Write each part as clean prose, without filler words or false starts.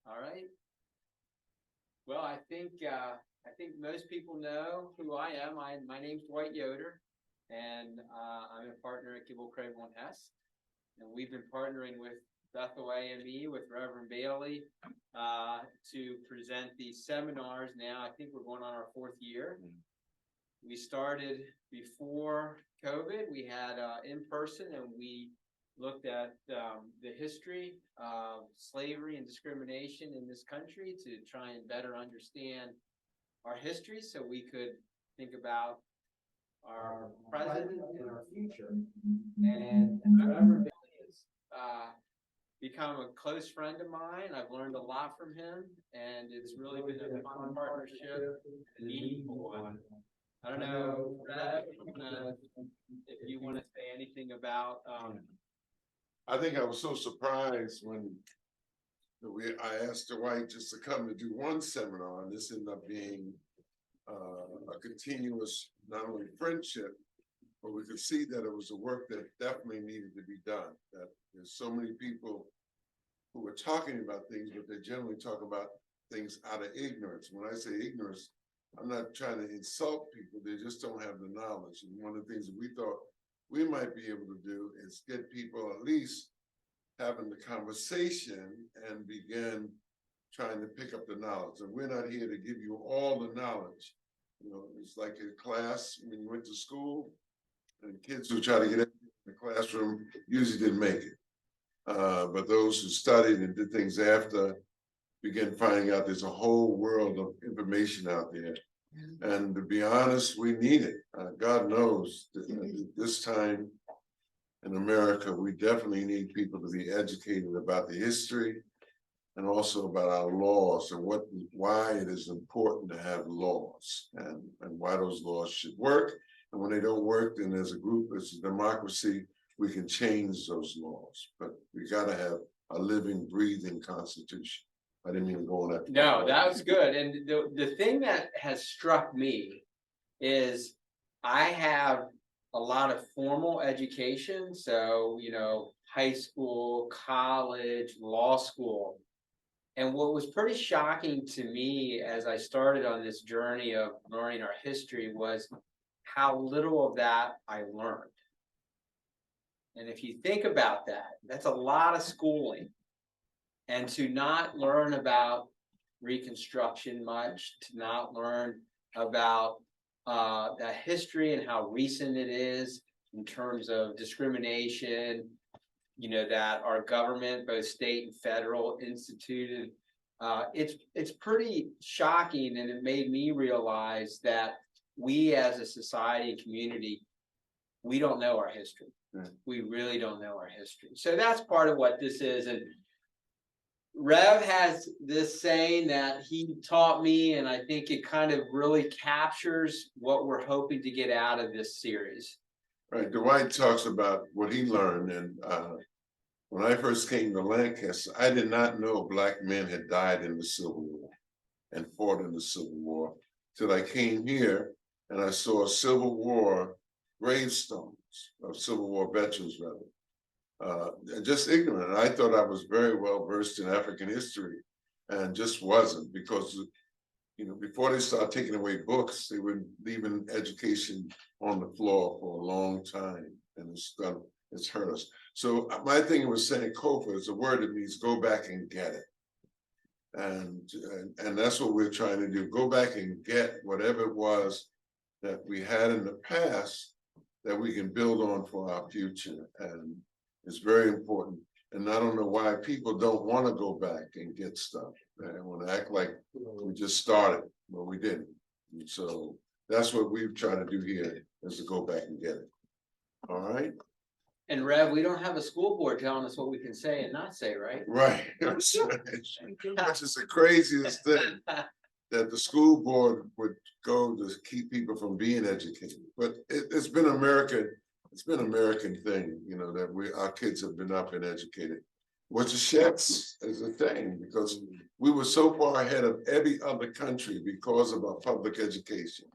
All right. Well, I think most people know who I am. My name's Dwight Yoder, and I'm a partner at Gibble Cravel and Hess, and we've been partnering with Bethel AME with Reverend Bailey to present these seminars. Now, I think we're going on our fourth year. We started before COVID. We had in person, and we looked at the history of slavery and discrimination in this country to try and better understand our history so we could think about our present and our future. And Reverend Bailey has become a close friend of mine. I've learned a lot from him, and it's really been a fun partnership, a meaningful one. I don't know, Rev, if you want to say anything about I think I was so surprised when I asked Dwight just to come to do one seminar, and this ended up being a continuous, not only friendship, but we could see that it was a work that definitely needed to be done. That there's so many people who are talking about things, but they generally talk about things out of ignorance. When I say ignorance, I'm not trying to insult people, they just don't have the knowledge. And one of the things that we thought we might be able to do is get people at least having the conversation and begin trying to pick up the knowledge. And we're not here to give you all the knowledge. You know, it's like a class when you went to school, and kids who try to get in the classroom usually didn't make it. But those who studied and did things after began finding out there's a whole world of information out there. And to be honest, we need it. God knows that this time in America, we definitely need people to be educated about the history and also about our laws and why it is important to have laws and why those laws should work. And when they don't work, then as a group, as a democracy, we can change those laws. But we gotta have a living, breathing constitution. I didn't mean to go on that. No, that was good. And the thing that has struck me is I have a lot of formal education. So, high school, college, law school. And what was pretty shocking to me as I started on this journey of learning our history was how little of that I learned. And if you think about that, that's a lot of schooling. And to not learn about Reconstruction much, to not learn about that history and how recent it is in terms of discrimination, that our government, both state and federal, instituted. It's pretty shocking, and it made me realize that we as a society and community, we don't know our history. We really don't know our history. So that's part of what this is. And Rev has this saying that he taught me, and I think it kind of really captures what we're hoping to get out of this series. Right, Dwight talks about what he learned, and when I first came to Lancaster, I did not know Black men had died in the Civil War and fought in the Civil War till I came here and I saw Civil War gravestones of Civil War veterans, rather. Just ignorant. I thought I was very well versed in African history and just wasn't, because before they started taking away books, they were leaving education on the floor for a long time, and it's hurt us. So my thing was saying Sankofa is a word that means go back and get it. And that's what we're trying to do. Go back and get whatever it was that we had in the past that we can build on for our future. And it's very important. And I don't know why people don't want to go back and get stuff. They want to act like we just started, but we didn't. And so that's what we've tried to do here, is to go back and get it. All right? And Rev, we don't have a school board telling us what we can say and not say, right? Right. That's right. That's just the craziest thing, that the school board would go to keep people from being educated. But it's been American. It's been an American thing, that our kids have been up and educated. Which is a shame, because we were so far ahead of every other country because of our public education.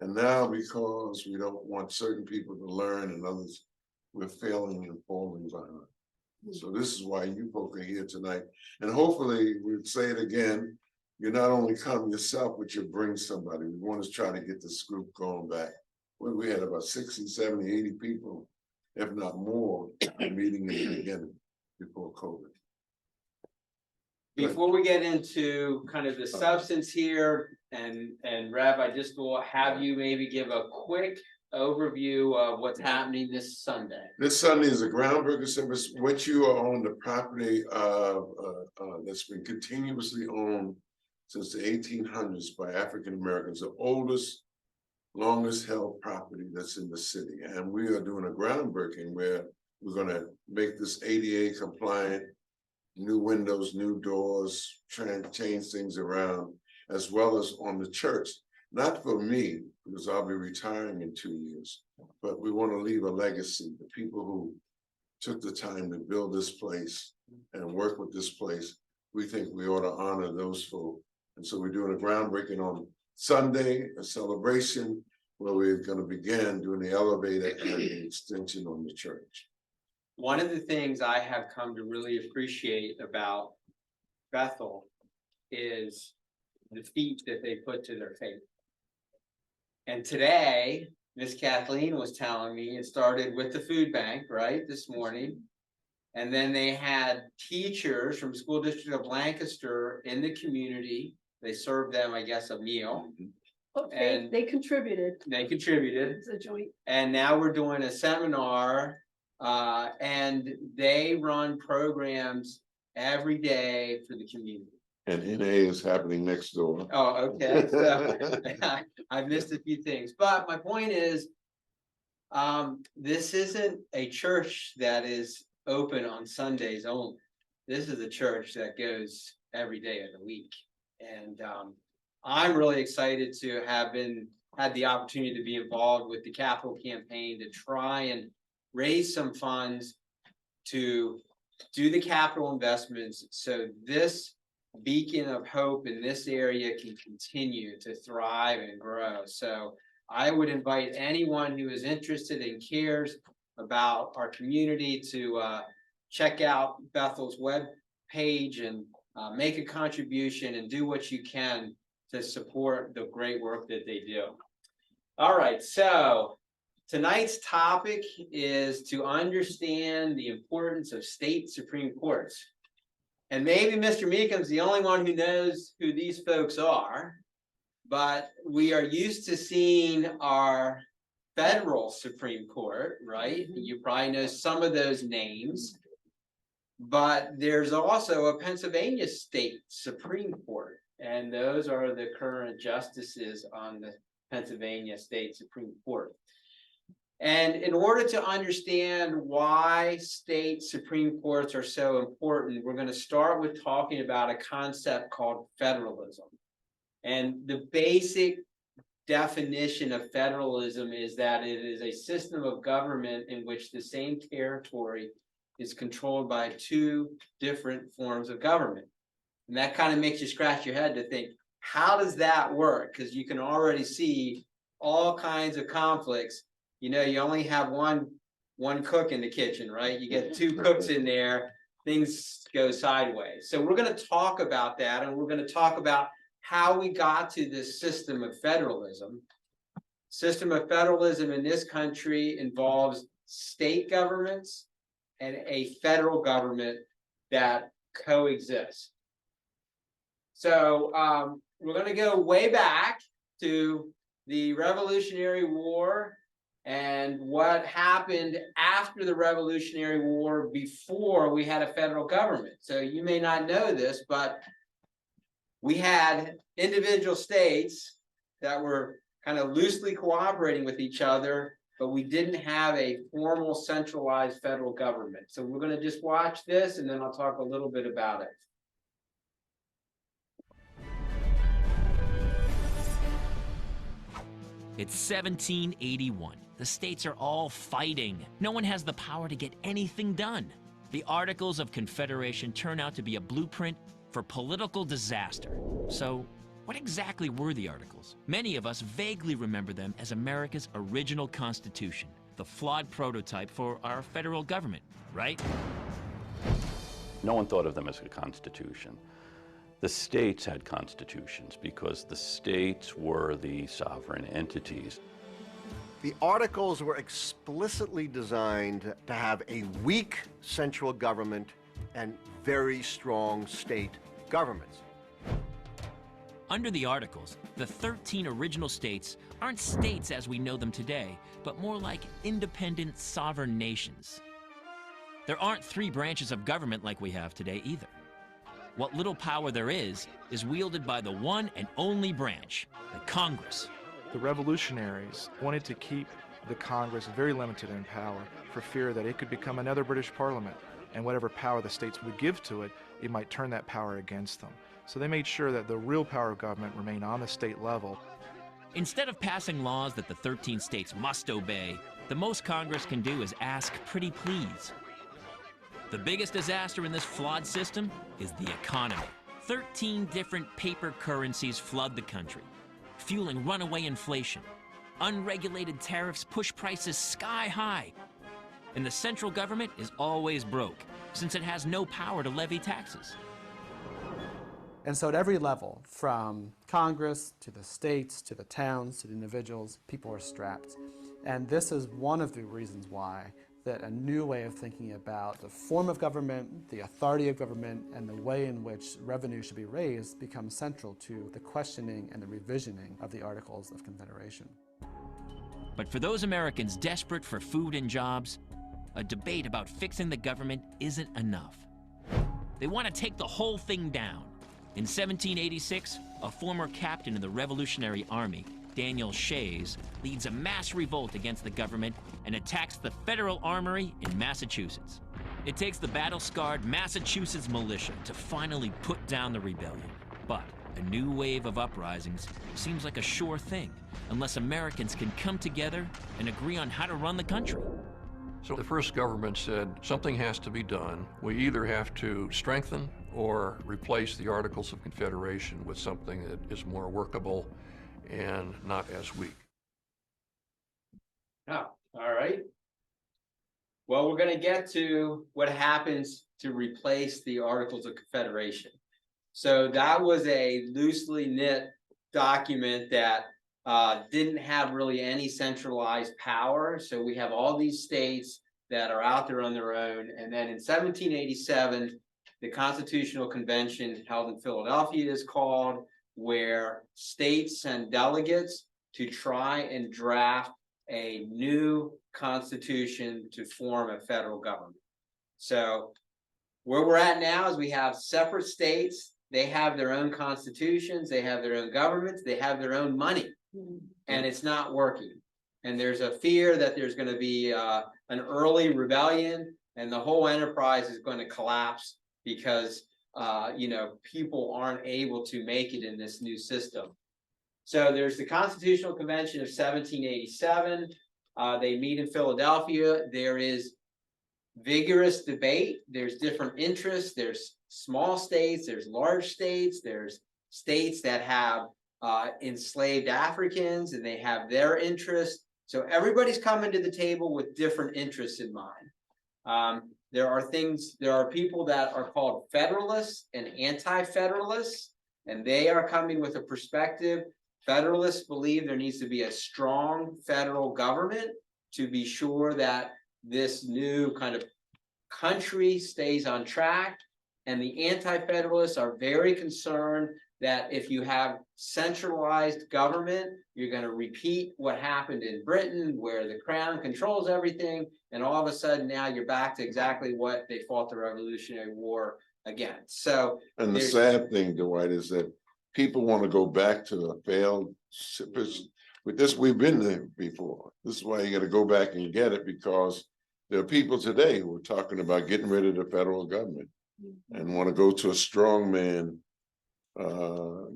And now, because we don't want certain people to learn and others, we're failing and falling behind. So this is why you folk are here tonight. And hopefully, we'll say it again, you not only come yourself, but you bring somebody. We want to try to get this group going back. We had about 60, 70, 80 people, if not more, meeting in the beginning before COVID. Before we get into kind of the substance here, and Rev, I just will have you maybe give a quick overview of what's happening this Sunday. This Sunday is a groundbreaking service, which you are on the property that's been continuously owned since the 1800s by African Americans, the oldest, longest held property that's in the city. And we are doing a groundbreaking where we're gonna make this ADA compliant, new windows, new doors, try and change things around, as well as on the church. Not for me, because I'll be retiring in 2 years, but we want to leave a legacy. The people who took the time to build this place and work with this place, we think we ought to honor those folk. And so we're doing a groundbreaking on Sunday, a celebration where we're going to begin doing the elevator and the extension on the church. One of the things I have come to really appreciate about Bethel is the feet that they put to their faith. And today, Miss Kathleen was telling me it started with the food bank, right, this morning. And then they had teachers from School District of Lancaster in the community. They served them, I guess, a meal. Okay, And they contributed. They contributed. It's a joint. And now we're doing a seminar, and they run programs every day for the community. And NA is happening next door. Oh, okay. So I missed a few things, but my point is, this isn't a church that is open on Sundays only. This is a church that goes every day of the week. And I'm really excited to have had the opportunity to be involved with the capital campaign to try and raise some funds to do the capital investments so this beacon of hope in this area can continue to thrive and grow. So I would invite anyone who is interested and cares about our community to check out Bethel's web page and make a contribution and do what you can to support the great work that they do. All right, so tonight's topic is to understand the importance of state Supreme Courts. And maybe Mr. Meekum's the only one who knows who these folks are, but we are used to seeing our federal Supreme Court, right? You probably know some of those names, but there's also a Pennsylvania State Supreme Court, and those are the current justices on the Pennsylvania State Supreme Court. And in order to understand why state Supreme Courts are so important, we're going to start with talking about a concept called federalism. And the basic definition of federalism is that it is a system of government in which the same territory is controlled by two different forms of government. And that kind of makes you scratch your head to think, how does that work? Because you can already see all kinds of conflicts. You know, you only have one cook in the kitchen, right? You get two cooks in there, things go sideways. So we're going to talk about that, and we're going to talk about how we got to this system of federalism. System of federalism in this country involves state governments and a federal government that coexist. So we're going to go way back to the Revolutionary War and what happened after the Revolutionary War before we had a federal government. So you may not know this, but we had individual states that were kind of loosely cooperating with each other, but we didn't have a formal centralized federal government. So we're going to just watch this, and then I'll talk a little bit about it. It's 1781. The states are all fighting. No one has the power to get anything done. The Articles of Confederation turn out to be a blueprint for political disaster. So, what exactly were the Articles? Many of us vaguely remember them as America's original Constitution, the flawed prototype for our federal government, right? No one thought of them as a constitution. The states had constitutions because the states were the sovereign entities. The Articles were explicitly designed to have a weak central government and very strong state governments. Under the Articles, the 13 original states aren't states as we know them today, but more like independent sovereign nations. There aren't 3 branches of government like we have today either. What little power there is wielded by the one and only branch, the Congress. The revolutionaries wanted to keep the Congress very limited in power for fear that it could become another British Parliament, and whatever power the states would give to it, it might turn that power against them. So they made sure that the real power of government remained on the state level. Instead of passing laws that the 13 states must obey, the most Congress can do is ask pretty please. The biggest disaster in this flawed system is the economy. 13 different paper currencies flood the country, fueling runaway inflation. Unregulated tariffs push prices sky high. And the central government is always broke, since it has no power to levy taxes. And so at every level, from Congress to the states, to the towns, to the individuals, people are strapped. And this is one of the reasons why that a new way of thinking about the form of government, the authority of government, and the way in which revenue should be raised becomes central to the questioning and the revisioning of the Articles of Confederation. But for those Americans desperate for food and jobs, a debate about fixing the government isn't enough. They want to take the whole thing down. In 1786, a former captain in the Revolutionary Army, Daniel Shays, leads a mass revolt against the government and attacks the Federal Armory in Massachusetts. It takes the battle-scarred Massachusetts militia to finally put down the rebellion. But a new wave of uprisings seems like a sure thing, unless Americans can come together and agree on how to run the country. So the first government said something has to be done. We either have to strengthen or replace the Articles of Confederation with something that is more workable and not as weak. Oh, all right. Well, we're going to get to what happens to replace the Articles of Confederation. So that was a loosely knit document that didn't have really any centralized power. So we have all these states that are out there on their own. And then in 1787, the Constitutional Convention held in Philadelphia is called, where states send delegates to try and draft a new constitution to form a federal government. So where we're at now is we have separate states. They have their own constitutions, they have their own governments, they have their own money, and it's not working. And there's a fear that there's going to be an early rebellion, and the whole enterprise is going to collapse because people aren't able to make it in this new system. So there's the Constitutional Convention of 1787. They meet in Philadelphia. There is vigorous debate. There's different interests. There's small states, there's large states, there's states that have enslaved Africans and they have their interests. So everybody's coming to the table with different interests in mind. There are people that are called Federalists and Anti-Federalists, and they are coming with a perspective. Federalists believe there needs to be a strong federal government to be sure that this new kind of country stays on track. And the Anti-Federalists are very concerned that if you have centralized government, you're going to repeat what happened in Britain, where the crown controls everything, and all of a sudden now you're back to exactly what they fought the Revolutionary War against. So, and the sad thing, Dwight, is that people want to go back to a failed. With this, we've been there before. This is why you got to go back and get it, because there are people today who are talking about getting rid of the federal government and want to go to a strongman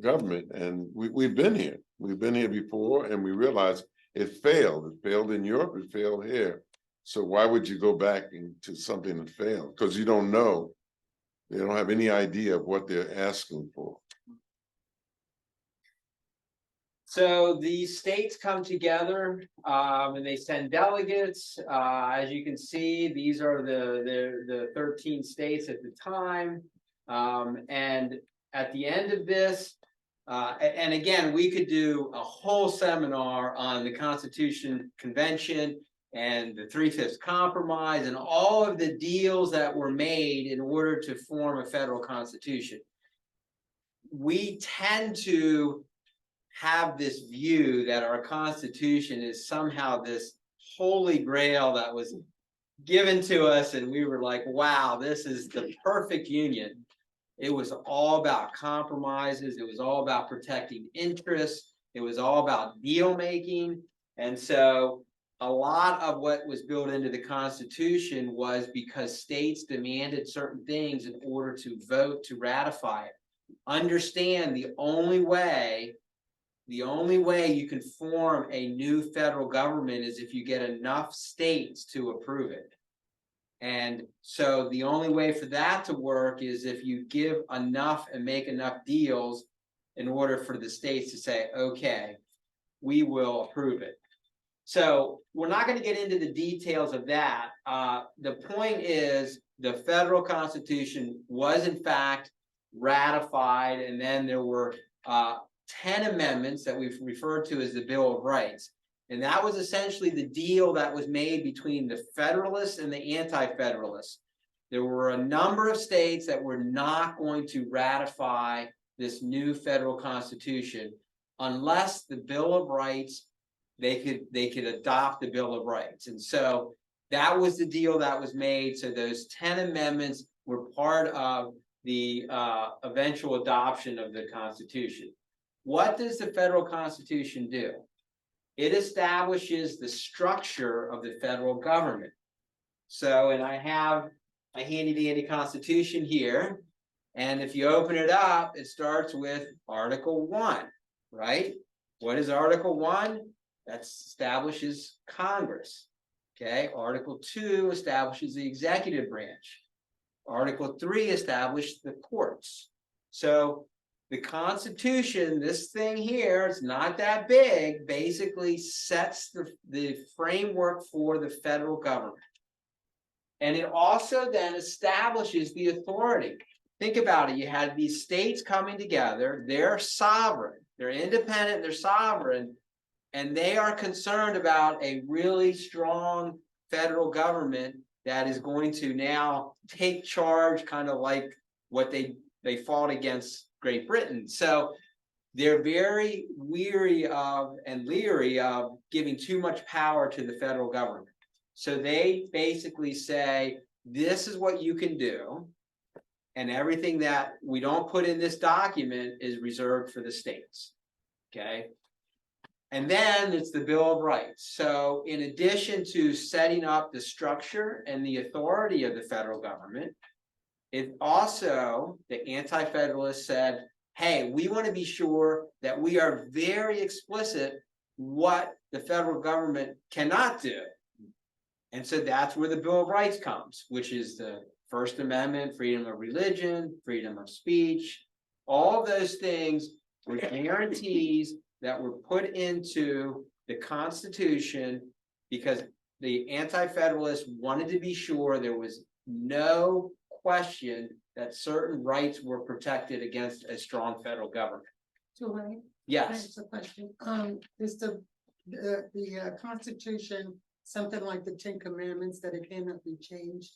government. And we've been here. We've been here before, and we realized it failed. It failed in Europe. It failed here. So why would you go back into something that failed? Because you don't know. They don't have any idea of what they're asking for. So the states come together, and they send delegates. As you can see, these are the 13 states at the time. And at the end of this, and again, we could do a whole seminar on the Constitution Convention and the 3/5 Compromise and all of the deals that were made in order to form a federal constitution. We tend to have this view that our Constitution is somehow this holy grail that was given to us, and we were like, wow, this is the perfect union. It was all about compromises. It was all about protecting interests. It was all about deal making. And so a lot of what was built into the Constitution was because states demanded certain things in order to vote to ratify it. Understand the only way you can form a new federal government is if you get enough states to approve it. And so the only way for that to work is if you give enough and make enough deals in order for the states to say, okay, we will approve it. So we're not going to get into the details of that. The point is the federal Constitution was in fact ratified, and then there were 10 amendments that we've referred to as the Bill of Rights. And that was essentially the deal that was made between the Federalists and the Anti-Federalists. There were a number of states that were not going to ratify this new federal constitution unless the Bill of Rights, they could adopt the Bill of Rights. And so that was the deal that was made. So those 10 amendments were part of the eventual adoption of the Constitution. What does the federal Constitution do? It establishes the structure of the federal government. So, and I have a handy-dandy Constitution here, and if you open it up, it starts with Article 1, right? What is Article 1? That establishes Congress. Okay, Article 2 establishes the executive branch. Article 3 established the courts. So the Constitution, this thing here, it's not that big, basically sets the framework for the federal government. And it also then establishes the authority. Think about it. You had these states coming together. They're sovereign. They're independent. They're sovereign. And they are concerned about a really strong federal government that is going to now take charge, kind of like what they fought against Great Britain. So they're very weary of and leery of giving too much power to the federal government. So they basically say, this is what you can do, and everything that we don't put in this document is reserved for the states. Okay. And then it's the Bill of Rights. So in addition to setting up the structure and the authority of the federal government, it also, the Anti-Federalists said, hey, we want to be sure that we are very explicit what the federal government cannot do. And so that's where the Bill of Rights comes, which is the First Amendment, freedom of religion, freedom of speech. All of those things were guarantees that were put into the Constitution because the Anti-Federalists wanted to be sure there was no question that certain rights were protected against a strong federal government. Tulane? Yes. That's a question. Is the Constitution something like the 10 Commandments that it cannot be changed?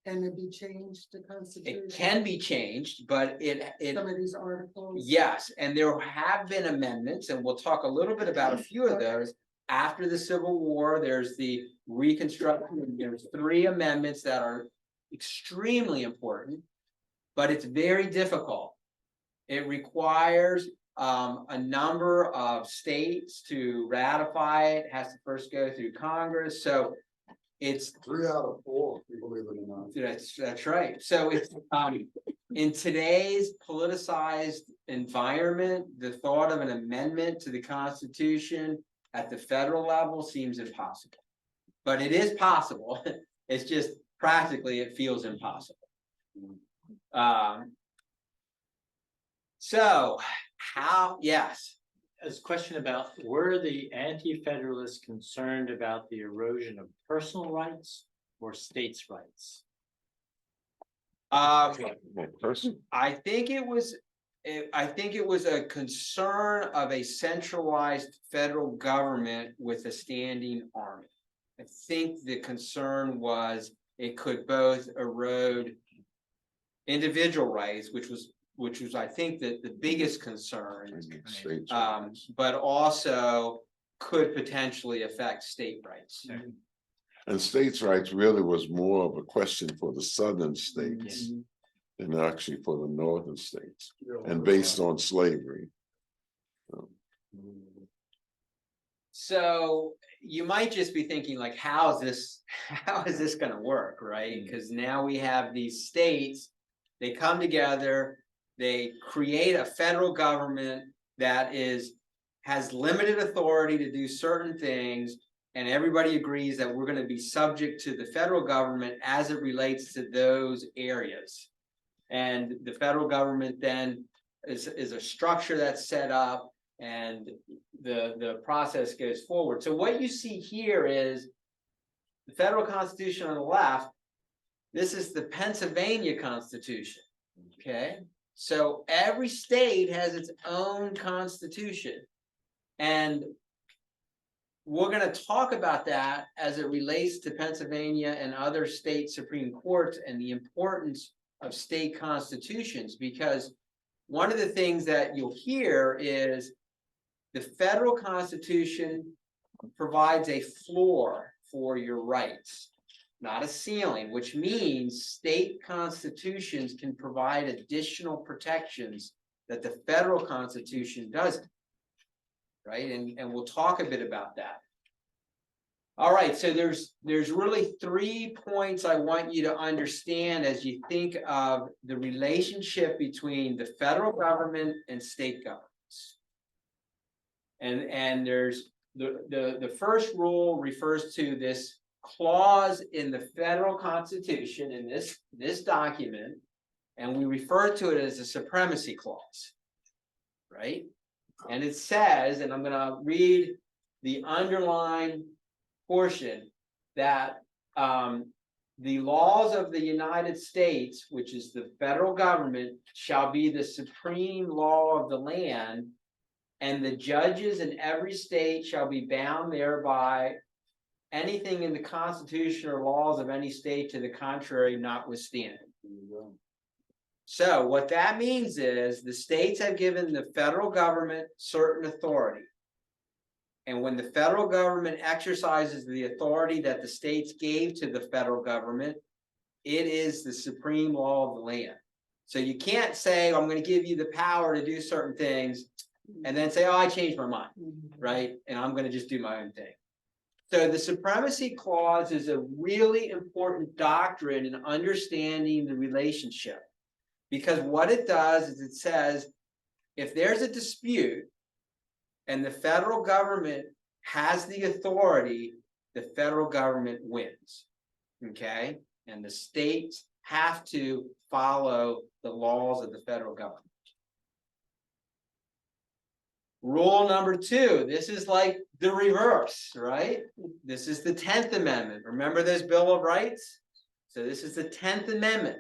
Can it be changed, the Constitution? It can be changed, but Some of these articles? yes, and there have been amendments, and we'll talk a little bit about a few of those. After the Civil War, there's the Reconstruction. There's 3 amendments that are extremely important, but it's very difficult. It requires a number of states to ratify it. It has to first go through Congress. So it's 3 out of 4, believe it or not. that's right. So it's in today's politicized environment, the thought of an amendment to the Constitution at the federal level seems impossible. But it is possible. It's just practically it feels impossible. So how, yes, a question about, were the anti-federalists concerned about the erosion of personal rights or states' rights? I think it was, a concern of a centralized federal government with a standing army. I think the concern was it could both erode individual rights, which was, I think, the biggest concern. But also could potentially affect state rights. And states' rights really was more of a question for the southern states than actually for the northern states, and based on slavery. So you might just be thinking like, how is this gonna work, right? Because now we have these states, they come together, they create a federal government that has limited authority to do certain things, and everybody agrees that we're gonna be subject to the federal government as it relates to those areas. And the federal government then is a structure that's set up, and the process goes forward. So what you see here is the federal constitution on the left. This is the Pennsylvania Constitution, okay? So every state has its own constitution. And we're gonna talk about that as it relates to Pennsylvania and other state Supreme Courts and the importance of state constitutions, because one of the things that you'll hear is the federal constitution provides a floor for your rights, not a ceiling, which means state constitutions can provide additional protections that the federal constitution doesn't, right? And we'll talk a bit about that. All right, so there's really 3 points I want you to understand as you think of the relationship between the federal government and state governments. And there's the first rule refers to this clause in the federal constitution in this document, and we refer to it as the supremacy clause, right? And it says, and I'm going to read the underlined portion, that the laws of the United States, which is the federal government, shall be the supreme law of the land, and the judges in every state shall be bound thereby, anything in the constitution or laws of any state to the contrary notwithstanding. So what that means is the states have given the federal government certain authority. And when the federal government exercises the authority that the states gave to the federal government, it is the supreme law of the land. So you can't say, I'm going to give you the power to do certain things, and then say, oh, I changed my mind, right? And I'm going to just do my own thing. So the supremacy clause is a really important doctrine in understanding the relationship. Because what it does is it says, if there's a dispute and the federal government has the authority, the federal government wins, okay? And the states have to follow the laws of the federal government. Rule number 2, this is like the reverse, right? This is the 10th Amendment. Remember this Bill of Rights? So this is the 10th Amendment.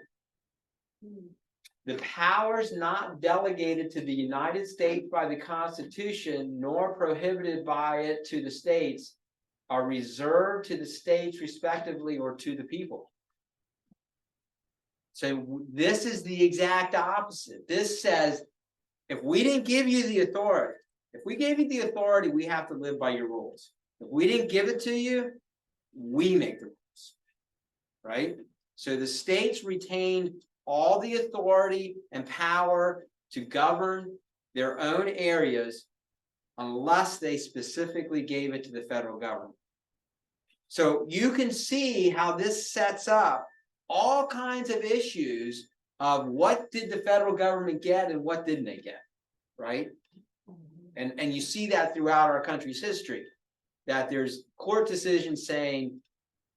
The powers not delegated to the United States by the Constitution, nor prohibited by it to the states, are reserved to the states respectively or to the people. So this is the exact opposite. This says, if we didn't give you the authority, if we gave you the authority, we have to live by your rules. If we didn't give it to you, we make the rules, right? So the states retained all the authority and power to govern their own areas unless they specifically gave it to the federal government. So you can see how this sets up all kinds of issues of what did the federal government get and what didn't they get, right? And you see that throughout our country's history, that there's court decisions saying,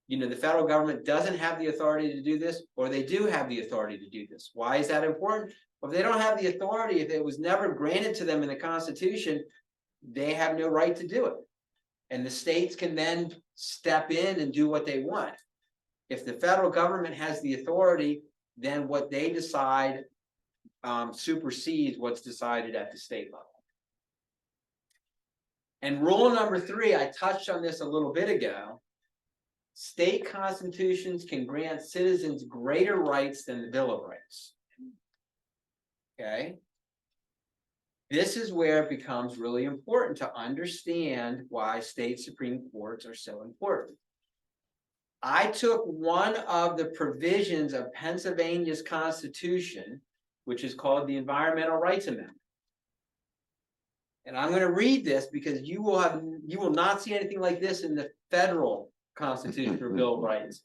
you know, the federal government doesn't have the authority to do this, or they do have the authority to do this. Why is that important? Well, if they don't have the authority, if it was never granted to them in the Constitution, they have no right to do it. And the states can then step in and do what they want. If the federal government has the authority, then what they decide supersedes what's decided at the state level. And rule number 3, I touched on this a little bit ago. State constitutions can grant citizens greater rights than the Bill of Rights. Okay? This is where it becomes really important to understand why state Supreme Courts are so important. I took one of the provisions of Pennsylvania's Constitution, which is called the Environmental Rights Amendment. And I'm going to read this because you will not see anything like this in the federal Constitution or Bill of Rights.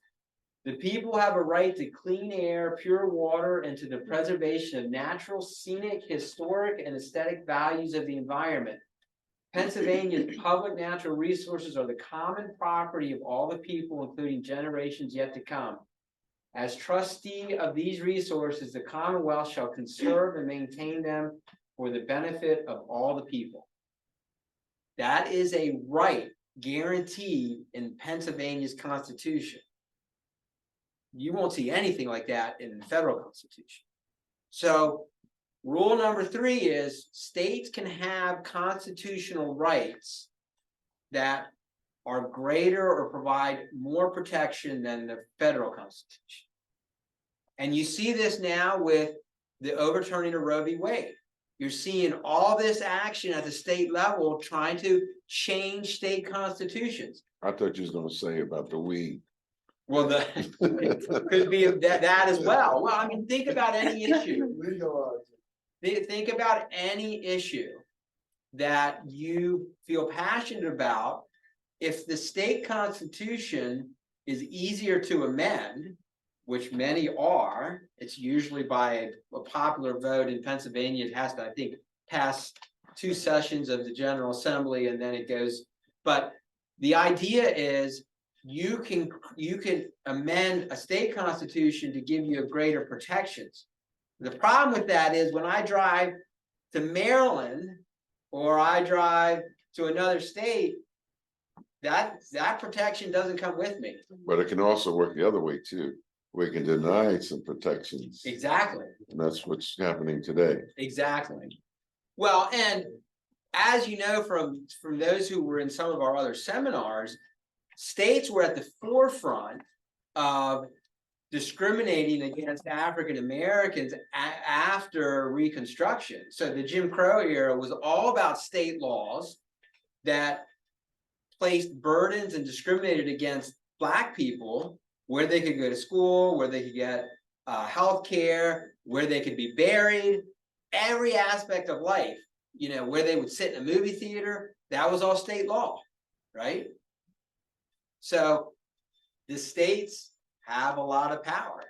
The people have a right to clean air, pure water, and to the preservation of natural, scenic, historic, and aesthetic values of the environment. Pennsylvania's public natural resources are the common property of all the people, including generations yet to come. As trustee of these resources, the Commonwealth shall conserve and maintain them for the benefit of all the people. That is a right guaranteed in Pennsylvania's Constitution. You won't see anything like that in the federal Constitution. So rule number 3 is states can have constitutional rights that are greater or provide more protection than the federal Constitution. And you see this now with the overturning of Roe v. Wade. You're seeing all this action at the state level trying to change state constitutions. I thought you was gonna say about the weed. Well, it could be that as well. Well, I mean, think about any issue. Think about any issue that you feel passionate about. If the state constitution is easier to amend, which many are, it's usually by a popular vote in Pennsylvania. It has to, I think, pass 2 sessions of the General Assembly and then it goes. But the idea is you can amend a state constitution to give you greater protections. The problem with that is when I drive to Maryland or I drive to another state, that protection doesn't come with me. But it can also work the other way too. We can deny some protections. Exactly. And that's what's happening today. Exactly. Well, and as you know from those who were in some of our other seminars, states were at the forefront of discriminating against African Americans after Reconstruction. So the Jim Crow era was all about state laws that placed burdens and discriminated against Black people, where they could go to school, where they could get health care, where they could be buried, every aspect of life, you know, where they would sit in a movie theater, that was all state law, right? So the states have a lot of power.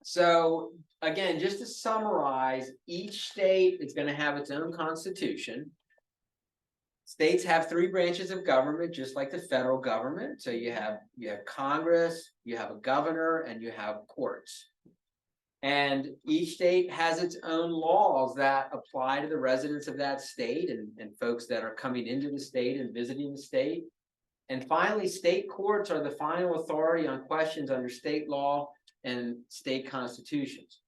So again, just to summarize, each state is going to have its own constitution. States have 3 branches of government, just like the federal government. So you have Congress, you have a governor, and you have courts. And each state has its own laws that apply to the residents of that state and folks that are coming into the state and visiting the state. And finally, state courts are the final authority on questions under state law and state constitutions.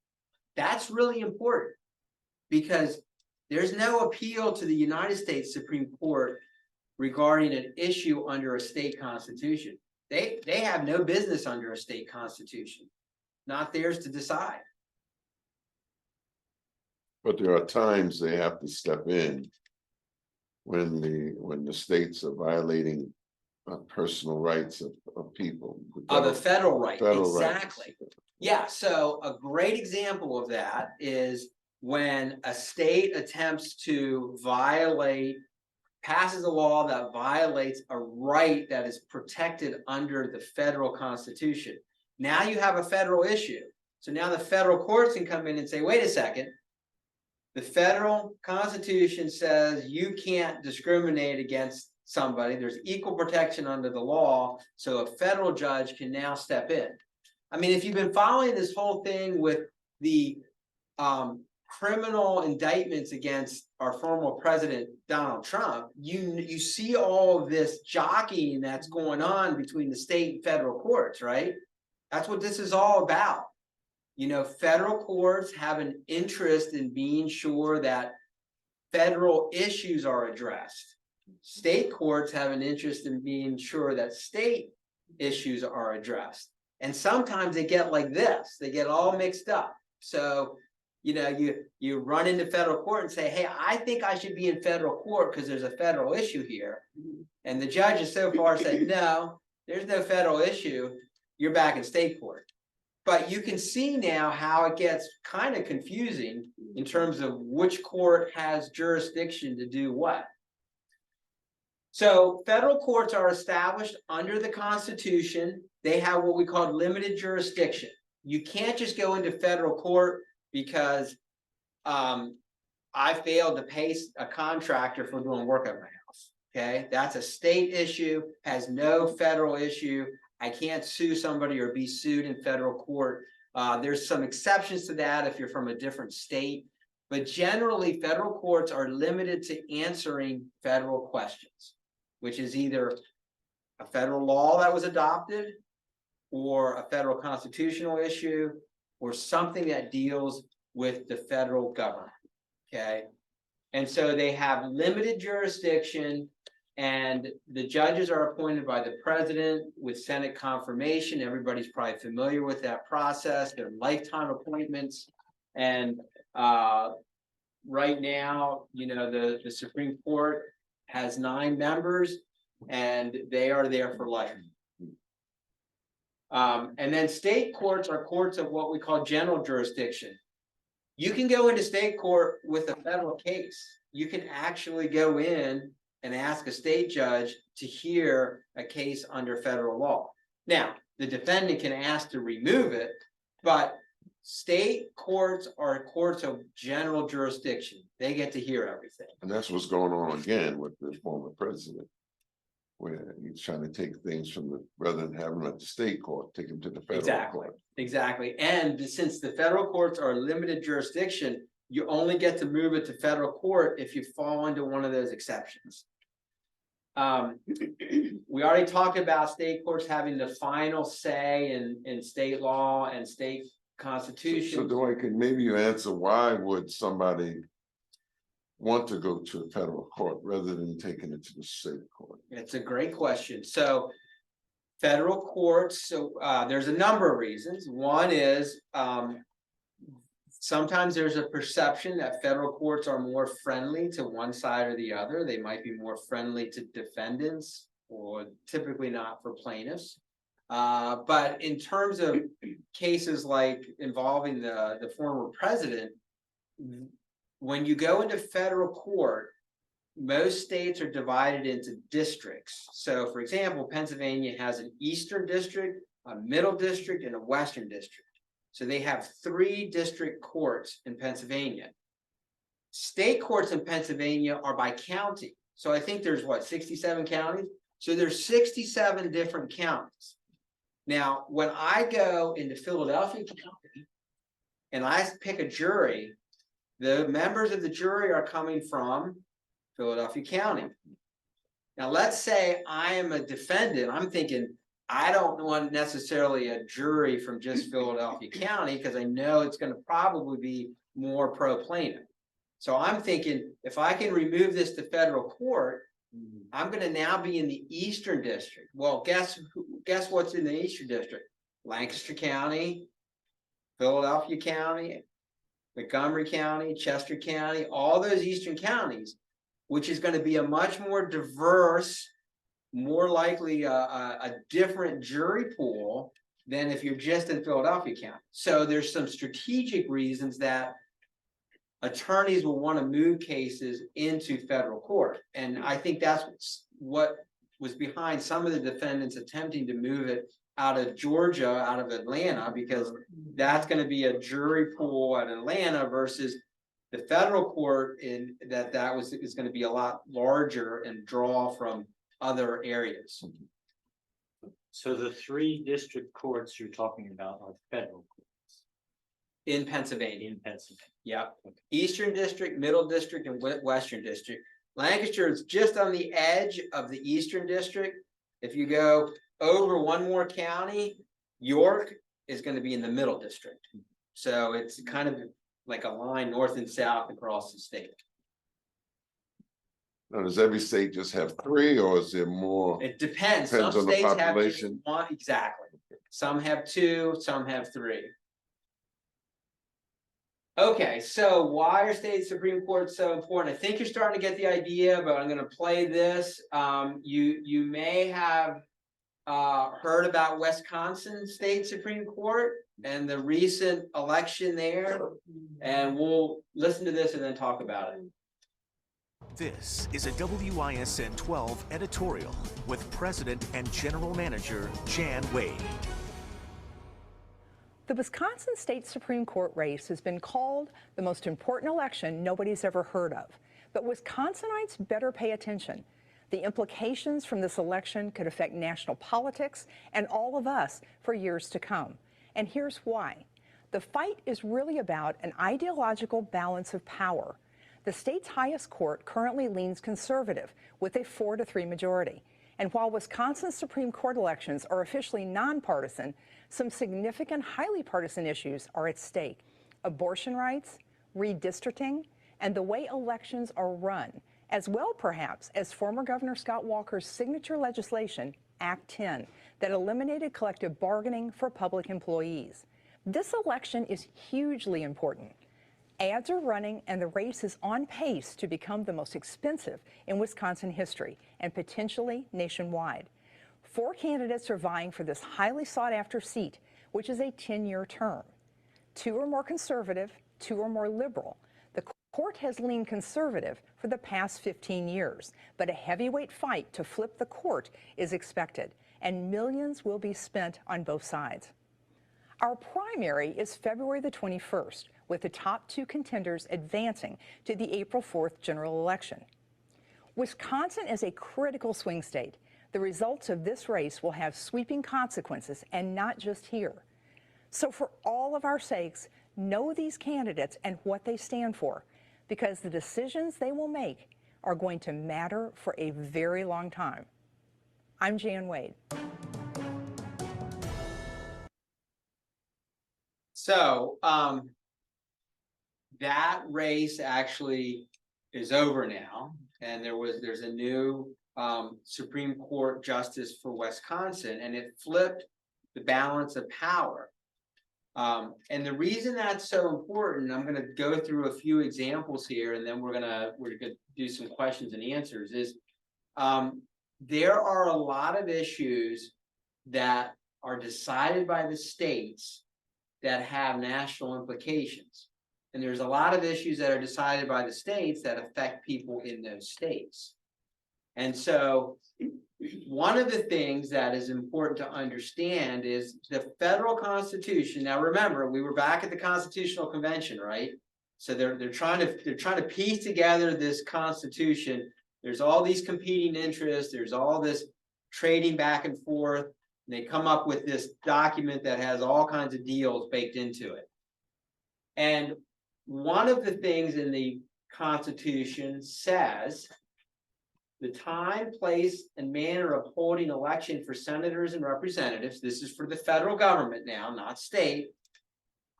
That's really important because there's no appeal to the United States Supreme Court regarding an issue under a state constitution. They have no business under a state constitution, not theirs to decide. But there are times they have to step in when the states are violating personal rights of people. The federal right, exactly. Rights. Yeah, so a great example of that is when a state attempts to passes a law that violates a right that is protected under the federal constitution. Now you have a federal issue. So now the federal courts can come in and say, wait a second, the federal constitution says you can't discriminate against somebody. There's equal protection under the law. So a federal judge can now step in. I mean, if you've been following this whole thing with the criminal indictments against our former president, Donald Trump, you see all of this jockeying that's going on between the state and federal courts, right? That's what this is all about. You know, federal courts have an interest in being sure that federal issues are addressed. State courts have an interest in being sure that state issues are addressed. And sometimes they get like this, they get all mixed up. So, you know, you run into federal court and say, hey, I think I should be in federal court because there's a federal issue here. And the judge has so far said, no, there's no federal issue. You're back in state court. But you can see now how it gets kind of confusing in terms of which court has jurisdiction to do what. So federal courts are established under the Constitution. They have what we call limited jurisdiction. You can't just go into federal court because I failed to pay a contractor for doing work at my house. Okay, that's a state issue, has no federal issue. I can't sue somebody or be sued in federal court. There's some exceptions to that if you're from a different state, but generally federal courts are limited to answering federal questions, which is either a federal law that was adopted or a federal constitutional issue or something that deals with the federal government, okay? And so they have limited jurisdiction, and the judges are appointed by the president with Senate confirmation. Everybody's probably familiar with that process. They're lifetime appointments. And right now, you know, the Supreme Court has 9 members and they are there for life. And then state courts are courts of what we call general jurisdiction. You can go into state court with a federal case. You can actually go in and ask a state judge to hear a case under federal law. Now, the defendant can ask to remove it, but state courts are courts of general jurisdiction. They get to hear everything. And that's what's going on again with the former president, where he's trying to take things from the, rather than having them at the state court, take them to the federal court. Exactly. And since the federal courts are limited jurisdiction, you only get to move it to federal court if you fall into one of those exceptions. We already talked about state courts having the final say in state law and state constitution. So Dwight, could maybe you answer why would somebody want to go to a federal court rather than taking it to the state court? It's a great question. So federal courts, so there's a number of reasons. One is sometimes there's a perception that federal courts are more friendly to one side or the other. They might be more friendly to defendants or typically not for plaintiffs. But in terms of cases like involving the former president, when you go into federal court, most states are divided into districts. So for example, Pennsylvania has an Eastern District, a Middle District, and a Western District. So they have 3 district courts in Pennsylvania. State courts in Pennsylvania are by county. So I think there's what, 67 counties? So there's 67 different counties. Now, when I go into Philadelphia County and I pick a jury, the members of the jury are coming from Philadelphia County. Now, let's say I am a defendant. I'm thinking, I don't want necessarily a jury from just Philadelphia County because I know it's going to probably be more pro-plaintiff. So I'm thinking, if I can remove this to federal court, I'm going to now be in the Eastern District. Well, guess what's in the Eastern District? Lancaster County, Philadelphia County, Montgomery County, Chester County, all those Eastern counties, which is going to be a much more diverse, more likely a different jury pool than if you're just in Philadelphia County. So there's some strategic reasons that attorneys will want to move cases into federal court. And I think that's what was behind some of the defendants attempting to move it out of Georgia, out of Atlanta, because that's going to be a jury pool at Atlanta versus the federal court in that is going to be a lot larger and draw from other areas. So the 3 district courts you're talking about are federal courts. in Pennsylvania. in Pennsylvania. Yep. Eastern District, Middle District, and Western District. Lancaster is just on the edge of the Eastern District. If you go over one more county, York is going to be in the Middle District. So it's kind of like a line north and south across the state. Now, does every state just have 3 or is there more? It depends. Depends Some on the states have just population. one, exactly. Some have 2, some have 3. Okay, so why are state Supreme Courts so important? I think you're starting to get the idea, but I'm gonna play this. You may have heard about Wisconsin State Supreme Court and the recent election there, and we'll listen to this and then talk about it. This is a WISN 12 editorial with President and General Manager Jan Wade. The Wisconsin State Supreme Court race has been called the most important election nobody's ever heard of. But Wisconsinites better pay attention. The implications from this election could affect national politics and all of us for years to come. And here's why. The fight is really about an ideological balance of power. The state's highest court currently leans conservative with a 4-3 majority. And while Wisconsin's Supreme Court elections are officially nonpartisan, some significant highly partisan issues are at stake. Abortion rights, redistricting, and the way elections are run, as well perhaps as former Governor Scott Walker's signature legislation, Act 10, that eliminated collective bargaining for public employees. This election is hugely important. Ads are running and the race is on pace to become the most expensive in Wisconsin history and potentially nationwide. 4 candidates are vying for this highly sought-after seat, which is a 10-year term. 2 are more conservative, 2 are more liberal. The court has leaned conservative for the past 15 years, but a heavyweight fight to flip the court is expected, and millions will be spent on both sides. Our primary is February the 21st, with the top 2 contenders advancing to the April 4th general election. Wisconsin is a critical swing state. The results of this race will have sweeping consequences, and not just here. So for all of our sakes, know these candidates and what they stand for, because the decisions they will make are going to matter for a very long time. I'm Jan Wade. So, that race actually is over now, and there's a new Supreme Court justice for Wisconsin, and it flipped the balance of power. And the reason that's so important, I'm going to go through a few examples here, and then we're gonna do some questions and answers. Is there are a lot of issues that are decided by the states that have national implications. And there's a lot of issues that are decided by the states that affect people in those states. And so one of the things that is important to understand is the federal Constitution. Now, remember, we were back at the Constitutional Convention, right? So they're trying to piece together this Constitution. There's all these competing interests. There's all this trading back and forth. And they come up with this document that has all kinds of deals baked into it. And one of the things in the Constitution says the time, place, and manner of holding election for senators and representatives, this is for the federal government now, not state,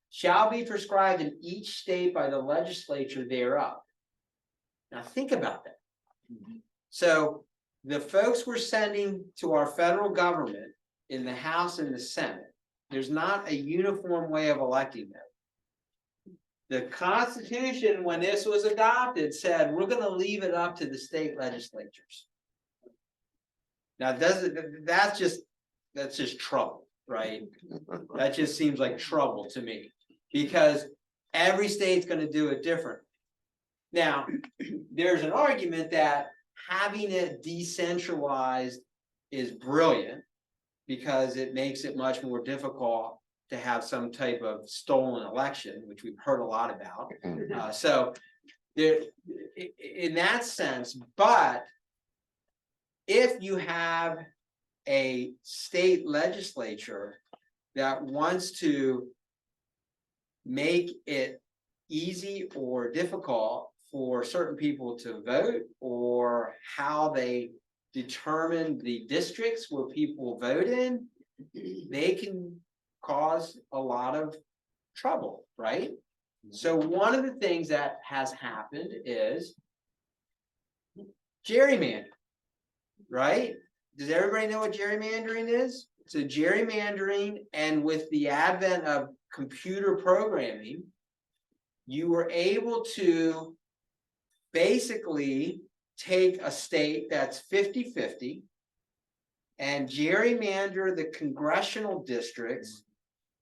shall be prescribed in each state by the legislature thereof. Now think about that. So the folks we're sending to our federal government in the House and the Senate, there's not a uniform way of electing them. The Constitution, when this was adopted, said we're going to leave it up to the state legislatures. Now, that's just trouble, right? That just seems like trouble to me, because every state's going to do it different. Now, there's an argument that having it decentralized is brilliant, because it makes it much more difficult to have some type of stolen election, which we've heard a lot about. So there, in that sense, but if you have a state legislature that wants to make it easy or difficult for certain people to vote, or how they determine the districts where people vote in, they can cause a lot of trouble, right? So one of the things that has happened is gerrymandering, right? Does everybody know what gerrymandering is? So gerrymandering, and with the advent of computer programming, you were able to basically take a state that's 50-50 and gerrymander the congressional districts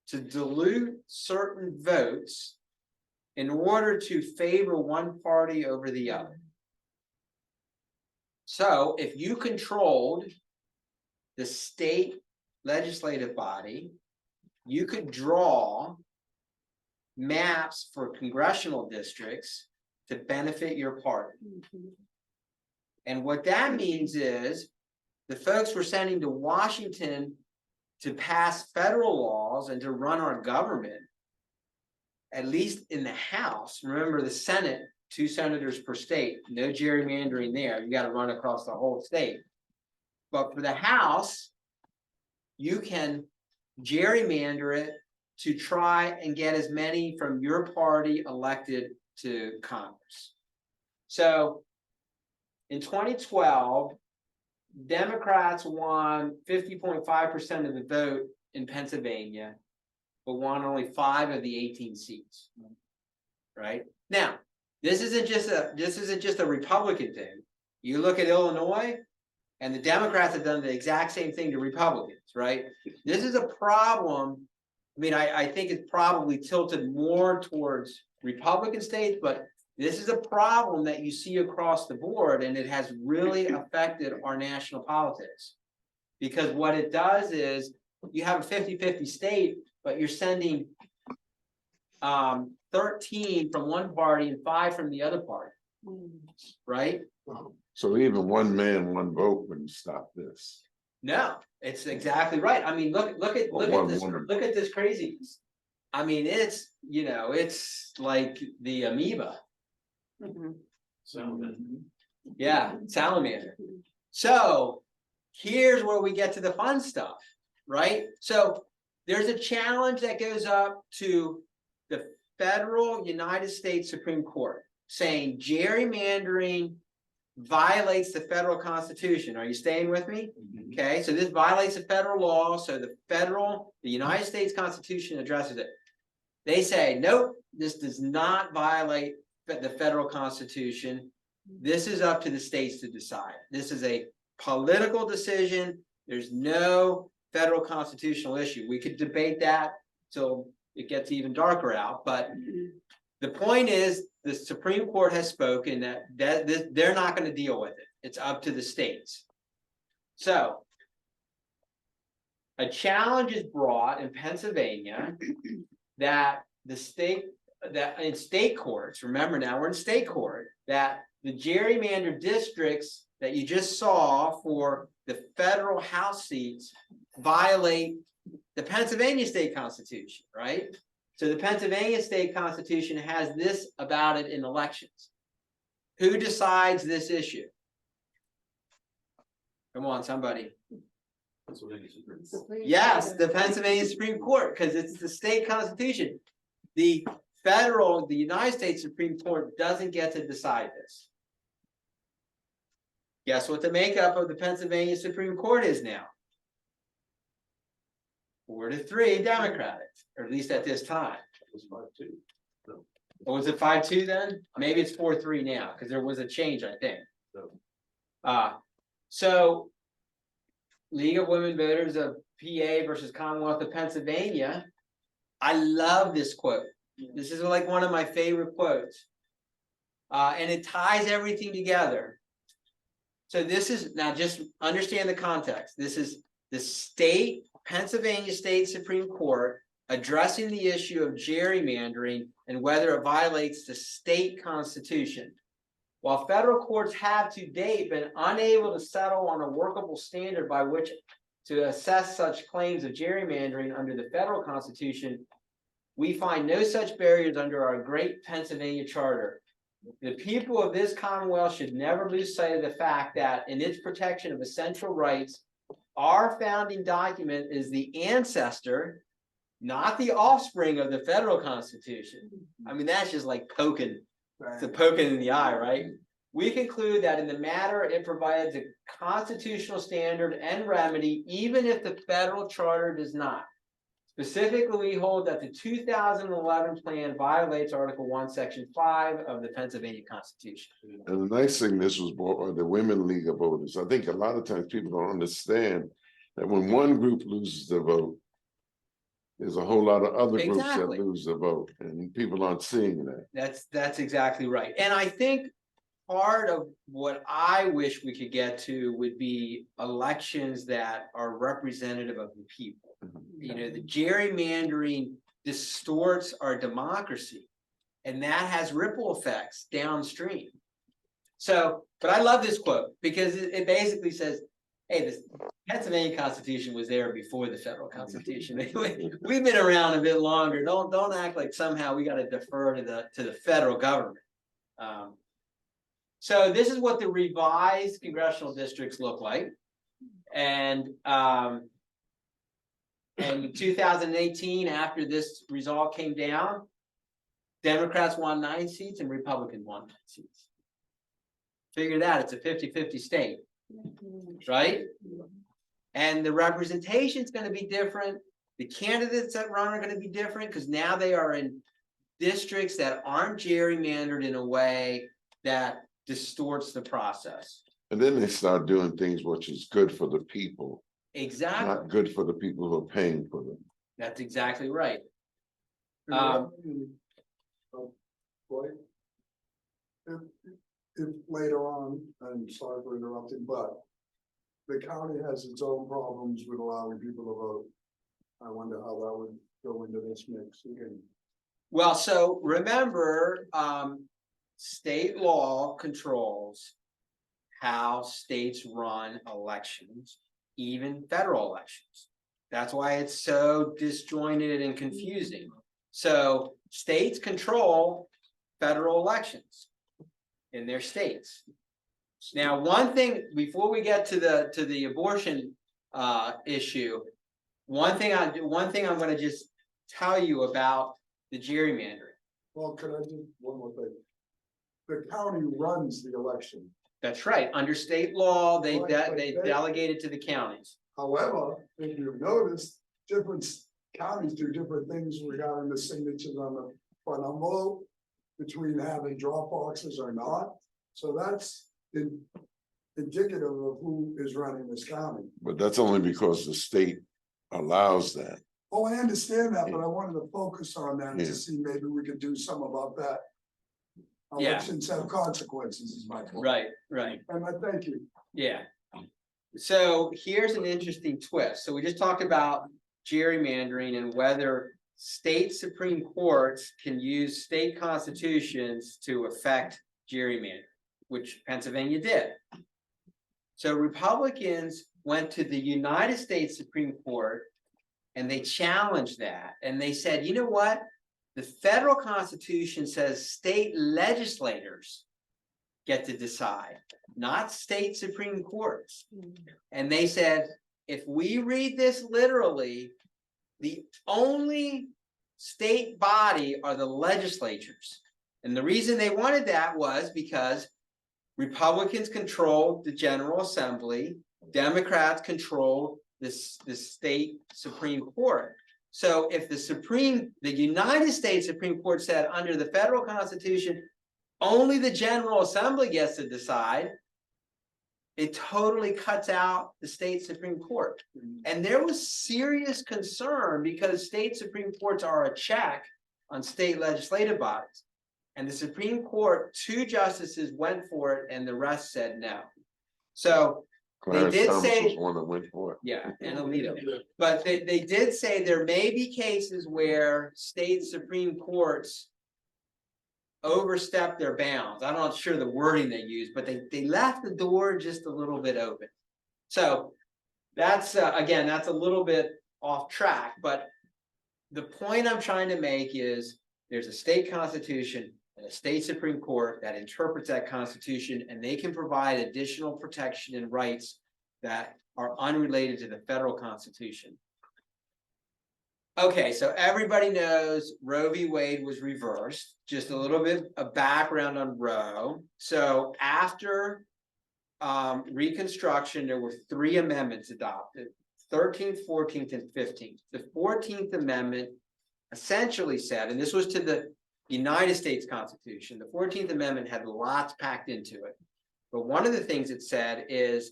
to dilute certain votes in order to favor one party over the other. So if you controlled the state legislative body, you could draw maps for congressional districts to benefit your party. And what that means is the folks we're sending to Washington to pass federal laws and to run our government, at least in the House. Remember, the Senate, 2 senators per state, no gerrymandering there. You got to run across the whole state. But for the House, you can gerrymander it to try and get as many from your party elected to Congress. So in 2012, Democrats won 50.5% of the vote in Pennsylvania, but won only 5 of the 18 seats. Right? Now, this isn't just a Republican thing. You look at Illinois, and the Democrats have done the exact same thing to Republicans, right? This is a problem. I mean, I think it's probably tilted more towards Republican states, but this is a problem that you see across the board, and it has really affected our national politics. Because what it does is you have a 50-50 state, but you're sending 13 from one party and 5 from the other party, right? So even one man, one vote wouldn't stop this. No, it's exactly right. I mean, look at this craziness. I mean, it's, you know, it's like the amoeba. Yeah, salamander. So here's where we get to the fun stuff, right? So there's a challenge that goes up to the federal United States Supreme Court saying gerrymandering violates the federal Constitution. Are you staying with me? Okay, so this violates the federal law. So the United States Constitution addresses it. They say, nope, this does not violate the federal Constitution. This is up to the states to decide. This is a political decision. There's no federal constitutional issue. We could debate that till it gets even darker out, but the point is the Supreme Court has spoken that they're not going to deal with it. It's up to the states. So a challenge is brought in Pennsylvania that the state, that in state courts, remember now we're in state court, that the gerrymandered districts that you just saw for the federal House seats violate the Pennsylvania state constitution, right? So the Pennsylvania state constitution has this about it in elections. Who decides this issue? Come on, somebody. Yes, the Pennsylvania Supreme Court, because it's the state constitution. The United States Supreme Court doesn't get to decide this. Guess what the makeup of the Pennsylvania Supreme Court is now? 4-3 Democratic, or at least at this time. It was 5-2. No. Or was it 5-2 then? Maybe it's 4-3 now, because there was a change, I think. So League of Women Voters of PA versus Commonwealth of Pennsylvania. I love this quote. This is like one of my favorite quotes. And it ties everything together. So this is, now just understand the context. This is the Pennsylvania State Supreme Court addressing the issue of gerrymandering and whether it violates the state constitution. While federal courts have to date been unable to settle on a workable standard by which to assess such claims of gerrymandering under the federal constitution, We find no such barriers under our great Pennsylvania charter. The people of this Commonwealth should never lose sight of the fact that in its protection of essential rights, our founding document is the ancestor, not the offspring of the federal Constitution. I mean, that's just like poking, it's a poking in the eye, right? We conclude that in the matter, it provides a constitutional standard and remedy, even if the federal charter does not. Specifically, we hold that the 2011 plan violates Article 1, Section 5 of the Pennsylvania Constitution. And the nice thing, this was brought by the Women League of Voters. I think a lot of times people don't understand that when one group loses the vote, there's a whole lot of other groups that Exactly. lose the vote, and people aren't seeing that. That's exactly right. And I think part of what I wish we could get to would be elections that are representative of the people. You know, the gerrymandering distorts our democracy, and that has ripple effects downstream. So, but I love this quote because it basically says, hey, the Pennsylvania Constitution was there before the federal Constitution. We've been around a bit longer. Don't act like somehow we got to defer to the federal government. So this is what the revised congressional districts look like. And in 2018, after this result came down, Democrats won 9 seats and Republicans won 9 seats. Figure that, it's a 50-50 state, right? And the representation is going to be different. The candidates that run are going to be different because now they are in districts that aren't gerrymandered in a way that distorts the process. And then they start doing things which is good for the people, Exactly. not good for the people who are paying for them. That's exactly right. If later on, and sorry for interrupting, but the county has its own problems with allowing people to vote. I wonder how that would go into this mix again. Well, so remember, state law controls how states run elections, even federal elections. That's why it's so disjointed and confusing. So states control federal elections in their states. Now, one thing before we get to the abortion issue, one thing I'm going to just tell you about the gerrymandering. Well, could I do one more thing? The county runs the election. That's right. Under state law, they Right, delegated to the counties. However, if you've noticed, different counties do different things regarding the signatures on the front envelope, between having drop boxes or not. So that's indicative of who is running this county. But that's only because the state allows that. Oh, I understand that, but I wanted to focus on that Yeah. to see maybe we could do some about that. Yeah. Elections have consequences is my point. Right. And I thank you. Yeah. So here's an interesting twist. So we just talked about gerrymandering and whether state Supreme Courts can use state constitutions to affect gerrymandering, which Pennsylvania did. So Republicans went to the United States Supreme Court and they challenged that. And they said, you know what? The federal Constitution says state legislators get to decide, not state Supreme Courts. And they said, if we read this literally, the only state body are the legislatures. And the reason they wanted that was because Republicans controlled the General Assembly, Democrats controlled the state Supreme Court. So if the United States Supreme Court said under the federal Constitution, only the General Assembly gets to decide, it totally cuts out the state Supreme Court. And there was serious concern because state Supreme Courts are a check on state legislative bodies. And the Supreme Court, 2 justices went for it and the rest said no. So Clarence they did Thomas say, was one that went for it. yeah, and Alito. But they did say there may be cases where state Supreme Courts overstep their bounds. I'm not sure the wording they used, but they left the door just a little bit open. So that's again, that's a little bit off track, but the point I'm trying to make is there's a state constitution and a state Supreme Court that interprets that constitution, and they can provide additional protection and rights that are unrelated to the federal constitution. Okay, so everybody knows Roe v. Wade was reversed. Just a little bit of background on Roe. So after Reconstruction, there were 3 amendments adopted: 13th, 14th, and 15th. The 14th Amendment essentially said, and this was to the United States Constitution, the 14th Amendment had lots packed into it. But one of the things it said is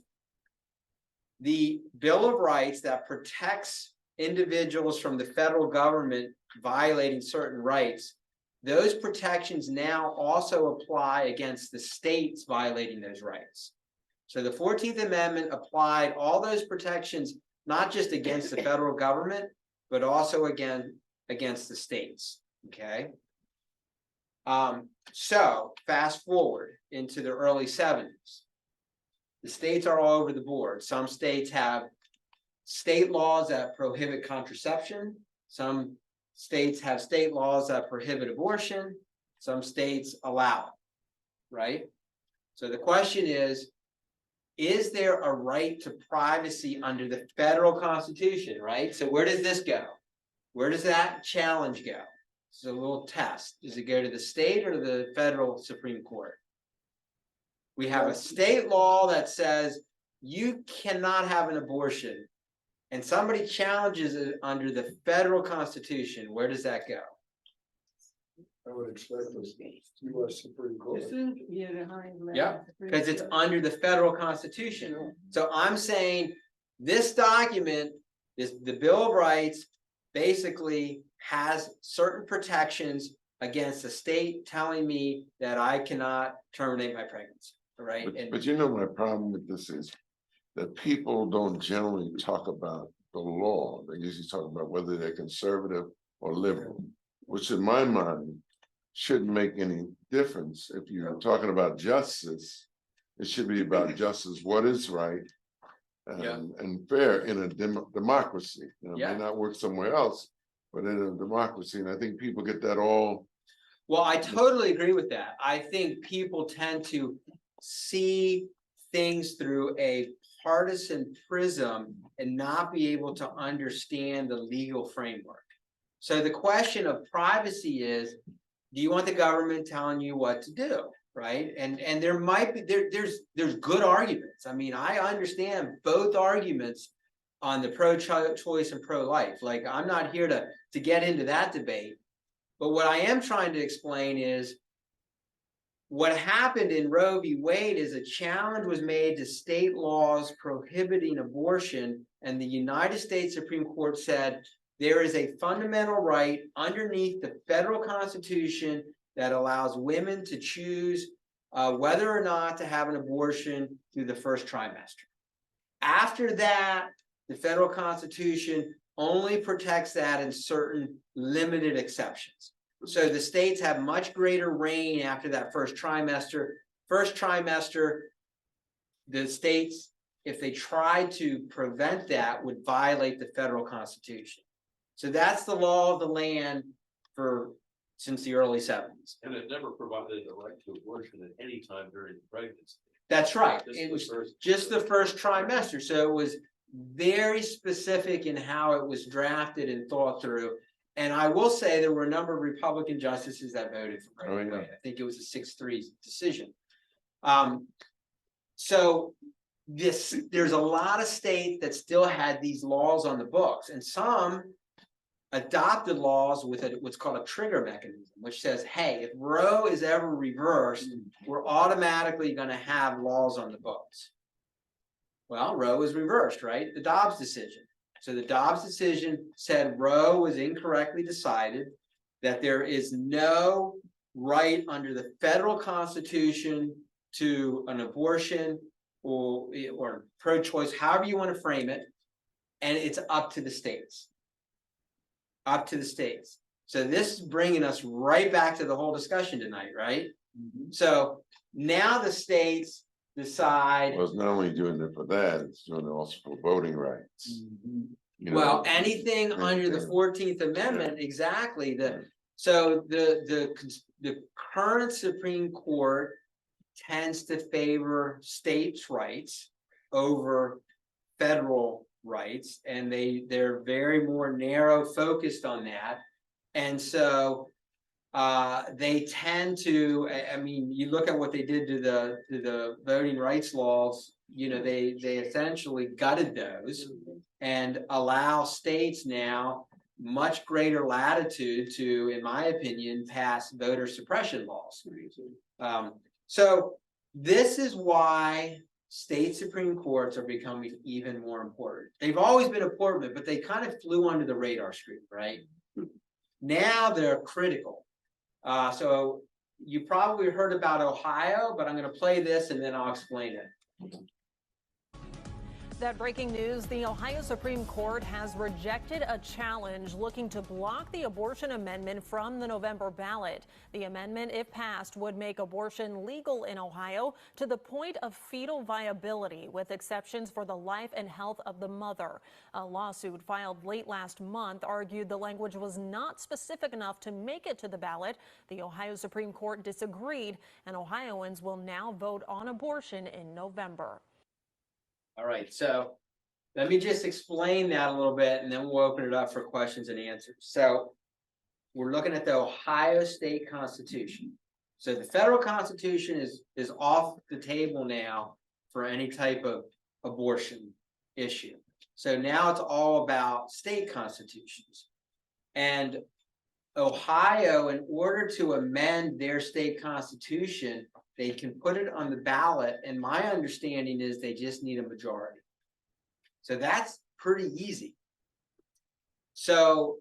the Bill of Rights that protects individuals from the federal government violating certain rights, those protections now also apply against the states violating those rights. So the 14th Amendment applied all those protections, not just against the federal government, but also against the states, okay? So fast forward into the early 70s. The states are all over the board. Some states have state laws that prohibit contraception. Some states have state laws that prohibit abortion. Some states allow it, right? So the question is there a right to privacy under the federal constitution, right? So where does this go? Where does that challenge go? It's a little test. Does it go to the state or the federal Supreme Court? We have a state law that says you cannot have an abortion, and somebody challenges it under the federal constitution. Where does that go? I would expect the US Supreme Court. Yeah, because it's under the federal constitution. So I'm saying this document, the Bill of Rights, basically has certain protections against the state telling me that I cannot terminate my pregnancy, right? But you know, my problem with this is that people don't generally talk about the law. They usually talk about whether they're conservative or liberal, which in my mind shouldn't make any difference. If you're talking about justice, it should be about justice, what is right and fair in a democracy. It may not work somewhere else, but in a democracy. And I think people get that all. Well, I totally agree with that. I think people tend to see things through a partisan prism and not be able to understand the legal framework. So the question of privacy is, do you want the government telling you what to do, right? And there might be, there's good arguments. I mean, I understand both arguments on the pro-choice and pro-life. Like, I'm not here to get into that debate. But what I am trying to explain is what happened in Roe v. Wade is a challenge was made to state laws prohibiting abortion, and the United States Supreme Court said there is a fundamental right underneath the federal constitution that allows women to choose whether or not to have an abortion through the first trimester. After that, the federal constitution only protects that in certain limited exceptions. So the states have much greater reign after that first trimester. First trimester, the states, if they tried to prevent that, would violate the federal constitution. So that's the law of the land since the early 70s. And it never provided a right to abortion at any time during the pregnancy. That's right. It was just the first trimester. So it was very specific in how it was drafted and thought through. And I will say there were a number of Republican justices that voted for Roe v. Wade. I think it was a 6-3 decision. So there's a lot of states that still had these laws on the books, and some adopted laws with what's called a trigger mechanism, which says, hey, if Roe is ever reversed, we're automatically going to have laws on the books. Well, Roe was reversed, right? The Dobbs decision. So the Dobbs decision said Roe was incorrectly decided, that there is no right under the federal constitution to an abortion or pro-choice, however you want to frame it, and it's up to the states. Up to the states. So this is bringing us right back to the whole discussion tonight, right? So now the states decide. Well, it's not only doing it for that, it's doing it also for voting rights. Well, anything under the 14th Amendment, exactly, the current Supreme Court tends to favor states' rights over federal rights, and they're very more narrow focused on that. And so they tend to, I mean, you look at what they did to the voting rights laws, you know, they essentially gutted those and allow states now much greater latitude to, in my opinion, pass voter suppression laws. So this is why state Supreme Courts are becoming even more important. They've always been important, but they kind of flew under the radar screen, right? Now they're critical. So you probably heard about Ohio, but I'm going to play this and then I'll explain it. That breaking news, the Ohio Supreme Court has rejected a challenge looking to block the abortion amendment from the November ballot. The amendment, if passed, would make abortion legal in Ohio to the point of fetal viability, with exceptions for the life and health of the mother. A lawsuit filed late last month argued the language was not specific enough to make it to the ballot. The Ohio Supreme Court disagreed, and Ohioans will now vote on abortion in November. All right, so let me just explain that a little bit and then we'll open it up for questions and answers. So we're looking at the Ohio State Constitution. So the federal Constitution is off the table now for any type of abortion issue. So now it's all about state constitutions. And Ohio, in order to amend their state constitution, they can put it on the ballot, and my understanding is they just need a majority. So that's pretty easy. So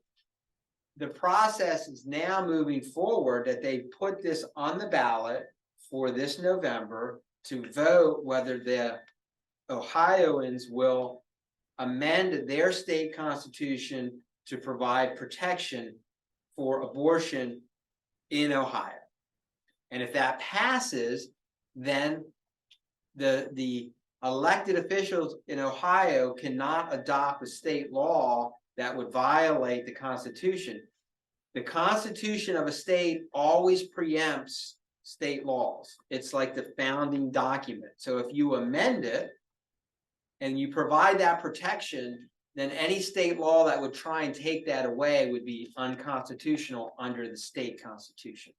the process is now moving forward that they put this on the ballot for this November to vote whether the Ohioans will amend their state constitution to provide protection for abortion in Ohio. And if that passes, then the elected officials in Ohio cannot adopt a state law that would violate the Constitution. The Constitution of a state always preempts state laws. It's like the founding document. So if you amend it and you provide that protection, then any state law that would try and take that away would be unconstitutional under the state constitution.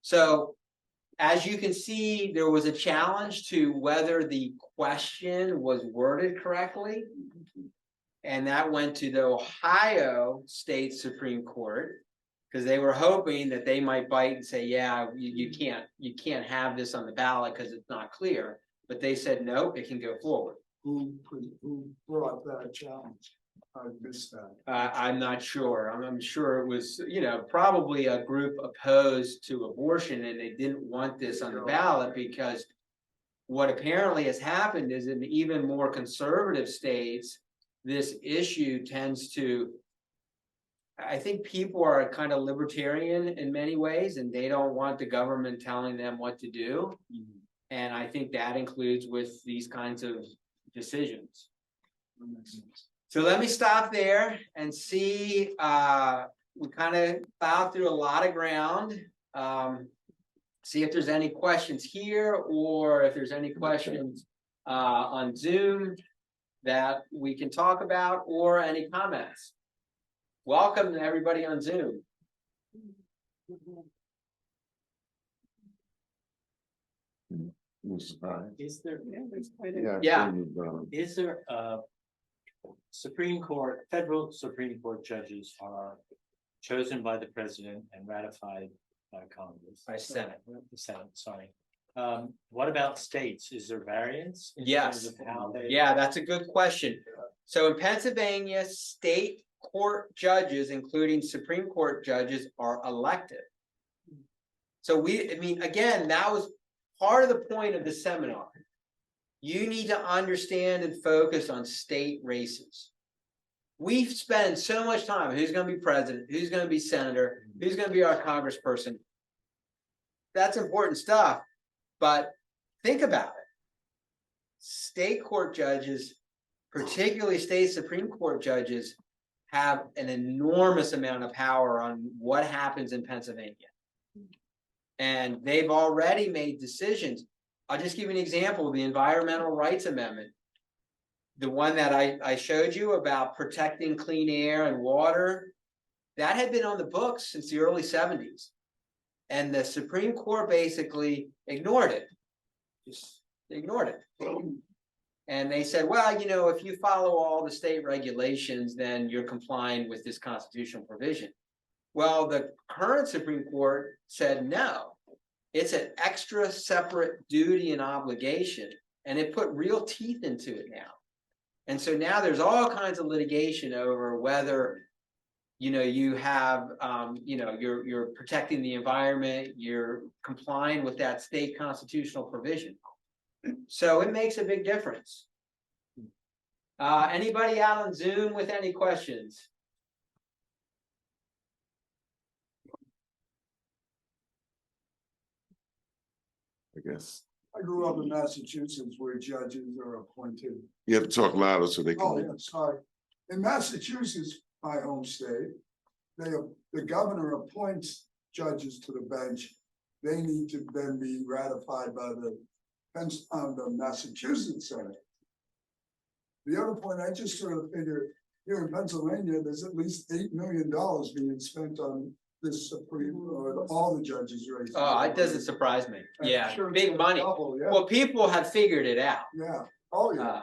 So, as you can see, there was a challenge to whether the question was worded correctly, and that went to the Ohio State Supreme Court because they were hoping that they might bite and say, "Yeah, you can't have this on the ballot because it's not clear." But they said, "No, it can go forward." Who brought that challenge? I missed that. I'm not sure. I'm sure it was, you know, probably a group opposed to abortion, and they didn't want this on the ballot because what apparently has happened is in even more conservative states, this issue tends to, I think people are kind of libertarian in many ways, and they don't want the government telling them what to do. And I think that includes with these kinds of decisions. So let me stop there and see, we kind of plowed through a lot of ground. See if there's any questions here or if there's any questions on Zoom that we can talk about or any comments. Welcome to everybody on Zoom. Is there, yeah. Is there Supreme Court, federal Supreme Court judges are chosen by the president and ratified by Congress. By Senate. The Senate, sorry. What about states? Is there variance? In Yes. terms of how they... Yeah, that's a good question. So in Pennsylvania, state court judges, including Supreme Court judges, are elected. So I mean, again, that was part of the point of the seminar. You need to understand and focus on state races. We spend so much time, who's going to be president, who's going to be senator, who's going to be our congressperson. That's important stuff, but think about it. State court judges particularly state Supreme Court judges, have an enormous amount of power on what happens in Pennsylvania. And they've already made decisions. I'll just give you an example, the Environmental Rights Amendment. The one that I showed you about protecting clean air and water, that had been on the books since the early 70s. And the Supreme Court basically ignored it. Just ignored it. And they said, well, you know, if you follow all the state regulations, then you're complying with this constitutional provision. Well, the current Supreme Court said no. It's an extra separate duty and obligation, and it put real teeth into it now. And so now there's all kinds of litigation over whether, you know, you have, you know, you're protecting the environment, you're complying with that state constitutional provision. So it makes a big difference. Anybody out on Zoom with any questions? I guess. I grew up in Massachusetts where judges are appointed. You have to talk louder so they Oh, can. yeah, sorry. In Massachusetts, my home state, the governor appoints judges to the bench. They need to then be ratified by the Massachusetts Senate. The other point, I just sort of figure here in Pennsylvania, there's at least $8 million being spent on this Supreme, or all the judges races. Oh, it doesn't surprise me. I'm Yeah, sure it's big gonna money. double, yeah. Well, people have figured it out. Yeah, oh, yeah.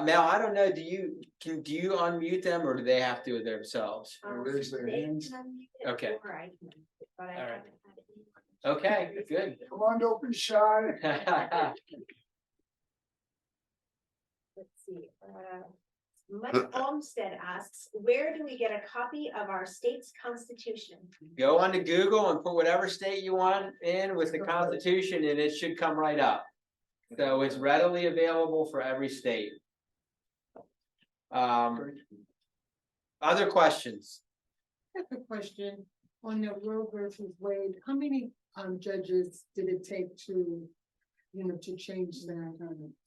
Mel, I don't know, do you unmute them or do they have to themselves? Raise their hands. Okay. But I All right. haven't had it. Okay, good. Come on, don't be shy. Let's see. Mike Olmsted asks, where do we get a copy of our state's constitution? Go onto Google and put whatever state you want in with the Constitution and it should come right up. So it's readily available for every state. Other questions? I have a question on the Roe versus Wade. How many judges did it take to, you know, to change that?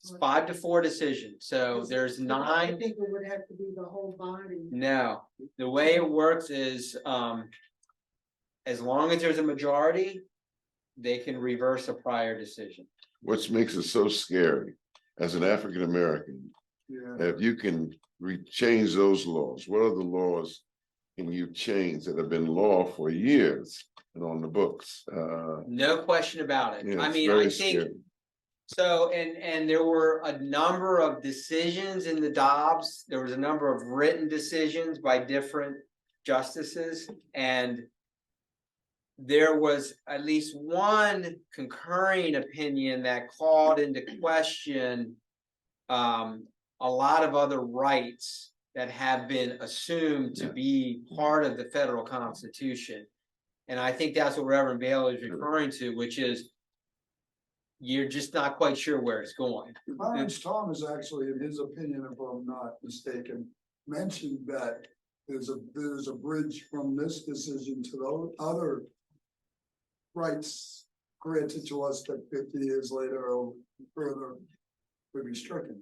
It's 5-4 decision. So there's I 9. think it would have to be the whole body. No, the way it works is, as long as there's a majority, they can reverse a prior decision. Which makes it so scary as an African American. Yeah. If you can change those laws, what are the laws can you change that have been law for years and on the books? No question about it. Yeah, I it's mean, very I think scary. so, and there were a number of decisions in the Dobbs. There was a number of written decisions by different justices, and there was at least one concurring opinion that called into question a lot of other rights that have been assumed to be part of the federal Constitution. And I think that's what Reverend Bailey is referring to, which is you're just not quite sure where it's going. Clarence Thomas actually, in his opinion, if I'm not mistaken, mentioned that there's a bridge from this decision to the other rights granted to us that 50 years later or further would be stricken.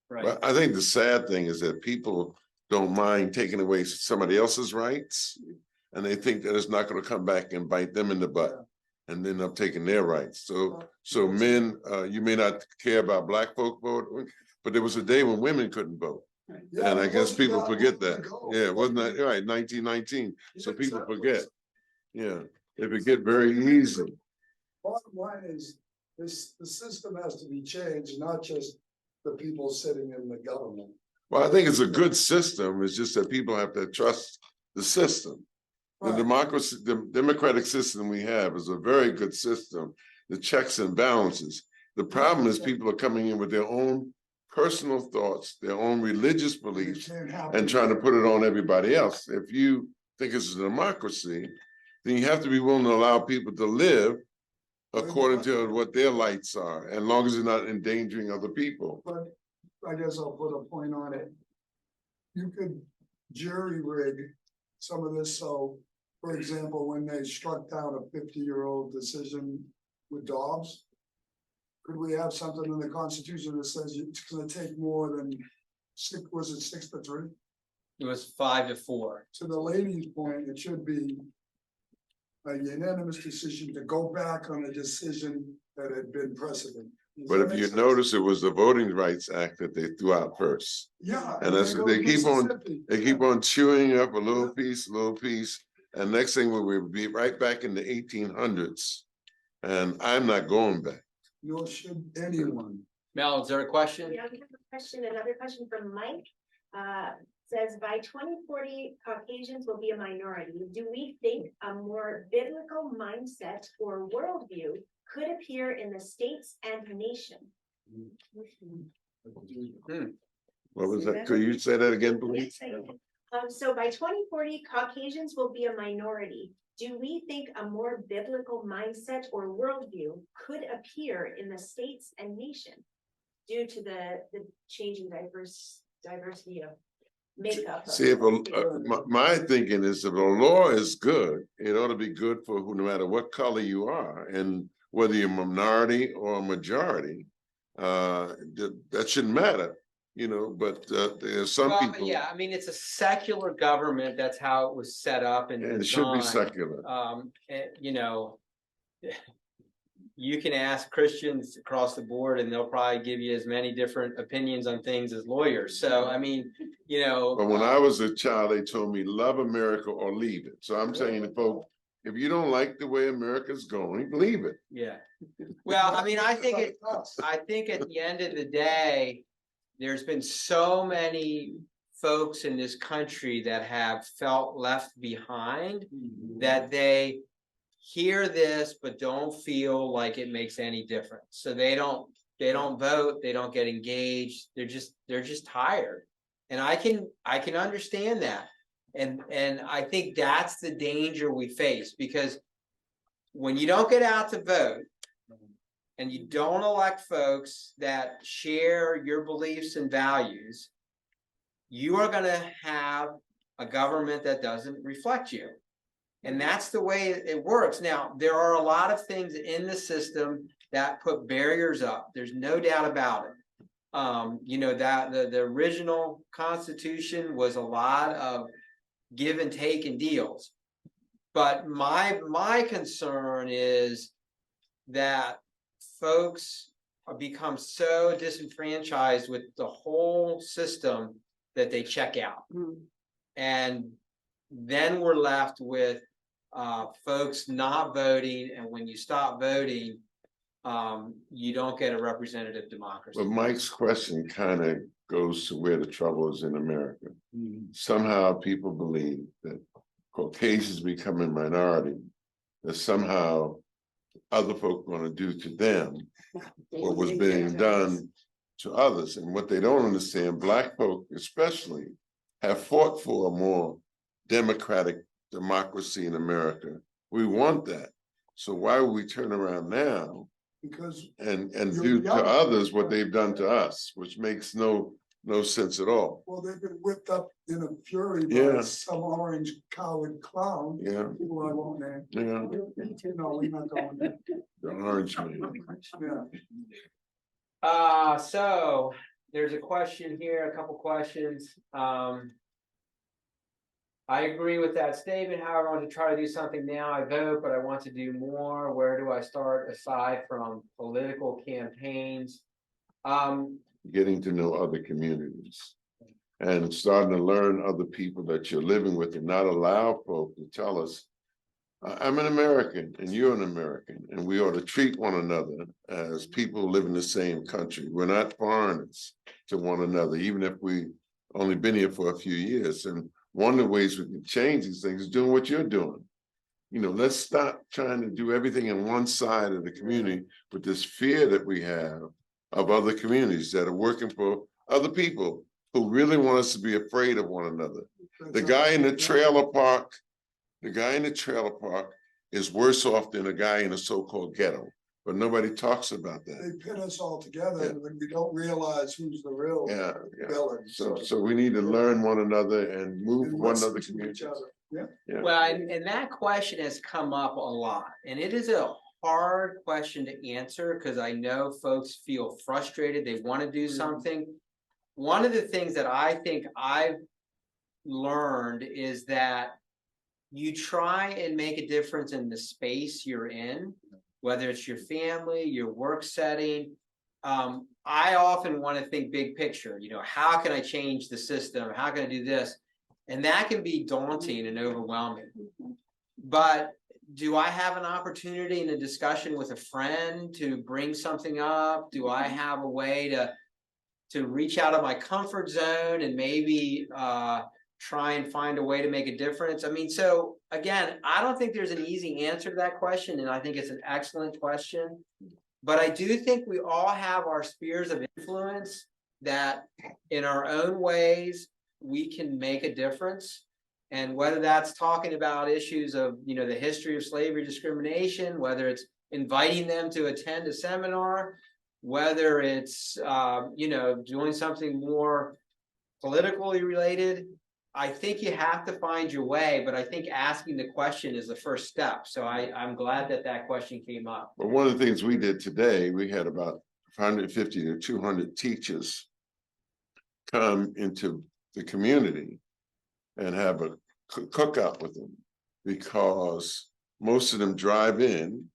But I think the sad thing is that people don't mind taking away somebody else's rights. And they think that it's not going to come back and bite them in the butt and end up taking their rights. So men, you may not care about black folk voting, but there was a day when women couldn't vote. Yeah, And I it guess wasn't people that forget long that. ago. Yeah, wasn't that right? 1919. So Yeah, people exactly. forget. Yeah, they forget very easy. Bottom line is, the system has to be changed, not just the people sitting in the government. Well, I think it's a good system. It's just that people have to trust the system. The Right. democracy, the democratic system we have is a very good system. The checks and balances. The problem is people are coming in with their own personal thoughts, their own religious beliefs, and trying to put it on everybody else. If you think it's a democracy, then you have to be willing to allow people to live according to what their lights are, as long as they're not endangering other people. But I guess I'll put a point on it. You could jury rig some of this, so, for example, when they struck down a 50-year-old decision with Dobbs, could we have something in the Constitution that says it's gonna take more than Was it 6-3? It was 5-4. To the lady's point, it should be a unanimous decision to go back on a decision that had been precedent. Does But that if make you sense? notice, it was the Voting Rights Act that they threw out first. Yeah. And that's, go they to keep on, Mississippi. they keep on chewing up a little piece, and next thing we'll be right back in the 1800s. And I'm not going back. Nor should anyone. Mel, is there a question? Yeah, we have a question, another question from Mike. Says by 2040, Caucasians will be a minority. Do we think a more biblical mindset or worldview could appear in the states and nation? What was that? Could you say that again, please? So by 2040, Caucasians will be a minority. Do we think a more biblical mindset or worldview could appear in the states and nation due to the changing diversity of makeup? See, if my thinking is if a law is good, it ought to be good for who, no matter what color you are, and whether you're a minority or a majority, that shouldn't matter, you know. But there's some Well, people. yeah, I mean, it's a secular government. That's how it was set up and It should be designed. secular. You know, you can ask Christians across the board, and they'll probably give you as many different opinions on things as lawyers. So, I mean, you know. But when I was a child, they told me love America or leave it. So I'm saying to folks, if you don't like the way America's going, leave it. Yeah. Well, I mean, I think at the end of the day, there's been so many folks in this country that have felt left behind that they hear this but don't feel like it makes any difference. So they don't vote, they don't get engaged, they're just tired. And I can understand that. And I think that's the danger we face, because when you don't get out to vote and you don't elect folks that share your beliefs and values, you are going to have a government that doesn't reflect you. And that's the way it works. Now, there are a lot of things in the system that put barriers up. There's no doubt about it. You know, that the original Constitution was a lot of give and take and deals. But my concern is that folks become so disenfranchised with the whole system that they check out. And then we're left with folks not voting, and when you stop voting, you don't get a representative democracy. But Mike's question kind of goes to where the trouble is in America. Somehow people believe that Caucasians become a minority, that somehow other folk are going to do to them what was being done to others. And what they don't understand, Black folk especially have fought for a more democratic democracy in America. We want that. So why would we turn around now Because and do to others what they've done to us, which makes no sense at all. well, they've been whipped up in a fury by Yeah. some orange coward clown. Yeah. People I won't name. Yeah. No, we're not going there. The orange man. Yeah. So there's a question here, a couple questions. I agree with that statement. However, I want to try to do something now. I vote, but I want to do more. Where do I start aside from political campaigns? Getting to know other communities and starting to learn other people that you're living with, and not allow folk to tell us, I'm an American and you're an American, and we ought to treat one another as people who live in the same country. We're not foreigners to one another, even if we only been here for a few years. And one of the ways we can change these things is doing what you're doing. You know, let's stop trying to do everything in one side of the community with this fear that we have of other communities that are working for other people who really want us to be afraid of one another. The guy in the trailer park is worse off than a guy in a so-called ghetto, but nobody talks about that. They pin us all together when we don't realize who's the real villain. So we need to learn one another and move one another community. Yeah. Well, and that question has come up a lot, and it is a hard question to answer because I know folks feel frustrated. They want to do something. one of the things that I think I've learned is that you try and make a difference in the space you're in, whether it's your family, your work setting. I often want to think big picture, how can I change the system? How can I do this? And that can be daunting and overwhelming. But do I have an opportunity in a discussion with a friend to bring something up? Do I have a way to reach out of my comfort zone and maybe try and find a way to make a difference? I mean, so again, I don't think there's an easy answer to that question, and I think it's an excellent question. But I do think we all have our spheres of influence that in our own ways, we can make a difference. And whether that's talking about issues of, the history of slavery discrimination, whether it's inviting them to attend a seminar, whether it's, doing something more politically related, I think you have to find your way, but I think asking the question is the first step. So I'm glad that question came up. But one of the things we did today, we had about 150 to 200 teachers come into the community and have a cookout with them, because most of them drive in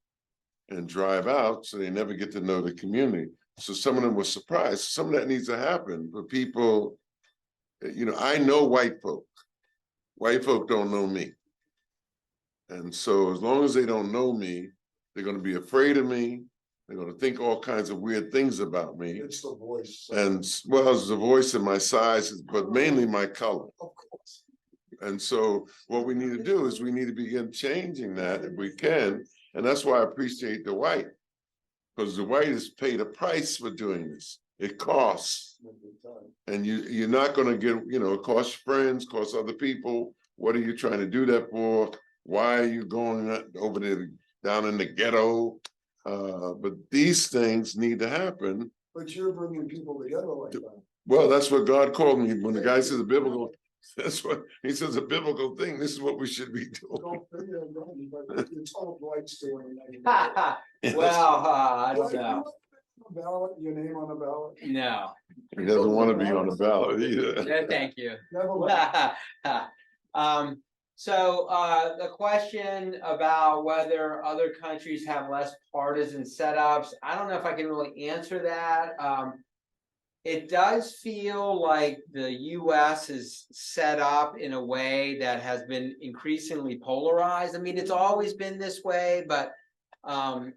and drive out, so they never get to know the community. So some of them were surprised. Some of that needs to happen, but people, I know white folk. White folk don't know me. And so as long as they don't know me, they're going to be afraid of me. They're going to think all kinds of weird things about me. It's the voice. And well, it's the voice and my size, but mainly my color. Of course. And so what we need to do is we need to begin changing that if we can. And that's why I appreciate the white, because the white has paid a price for doing this. It costs. And you're not going to get, it costs friends, costs other people. What are you trying to do that for? Why are you going over there down in the ghetto? But these things need to happen. But you're bringing people together like that. Well, that's what God called me. When the guy says a biblical, that's what he says, a biblical thing. This is what we should be doing. It's all whites doing it. Well, I don't know. Ballot, your name on the ballot? No. He doesn't want to be on the ballot either. No, thank you. Never So the question about whether other countries have less partisan setups, I don't know if I can really answer that. It does feel like the US is set up in a way that has been increasingly polarized. I mean, it's always been this way, but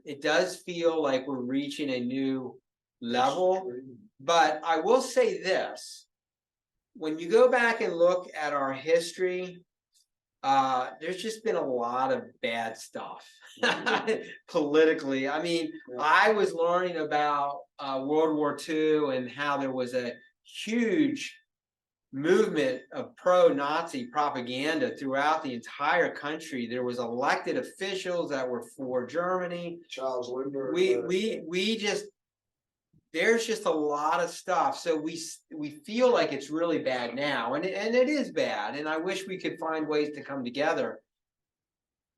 it does feel like we're reaching a new level. But I will say this, when you go back and look at our history, there's just been a lot of bad stuff politically. I mean, I was learning about World War II and how there was a huge movement of pro-Nazi propaganda throughout the entire country. There was elected officials that were for Germany. Charles Lindbergh. There's just a lot of stuff. So we feel like it's really bad now, and it is bad. And I wish we could find ways to come together.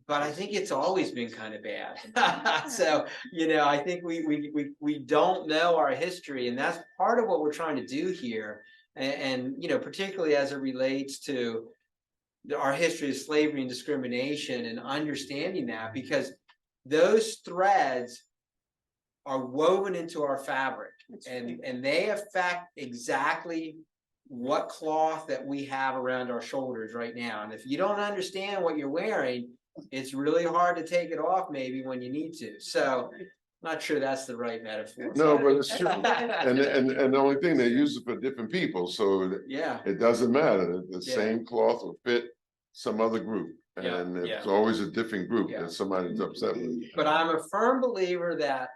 But I think it's always been kind of bad. So, I think we don't know our history, and that's part of what we're trying to do here. And particularly as it relates to our history of slavery and discrimination, and understanding that, because those threads are woven into our fabric, and they affect exactly what cloth that we have around our shoulders right now. And if you don't understand what you're wearing, it's really hard to take it off maybe when you need to. So not sure that's the right metaphor. No, but it's true. And the only thing, they use it for different people, so yeah, it doesn't matter. The same cloth will fit some other group, and it's always a different group that somebody's upset with. But I'm a firm believer that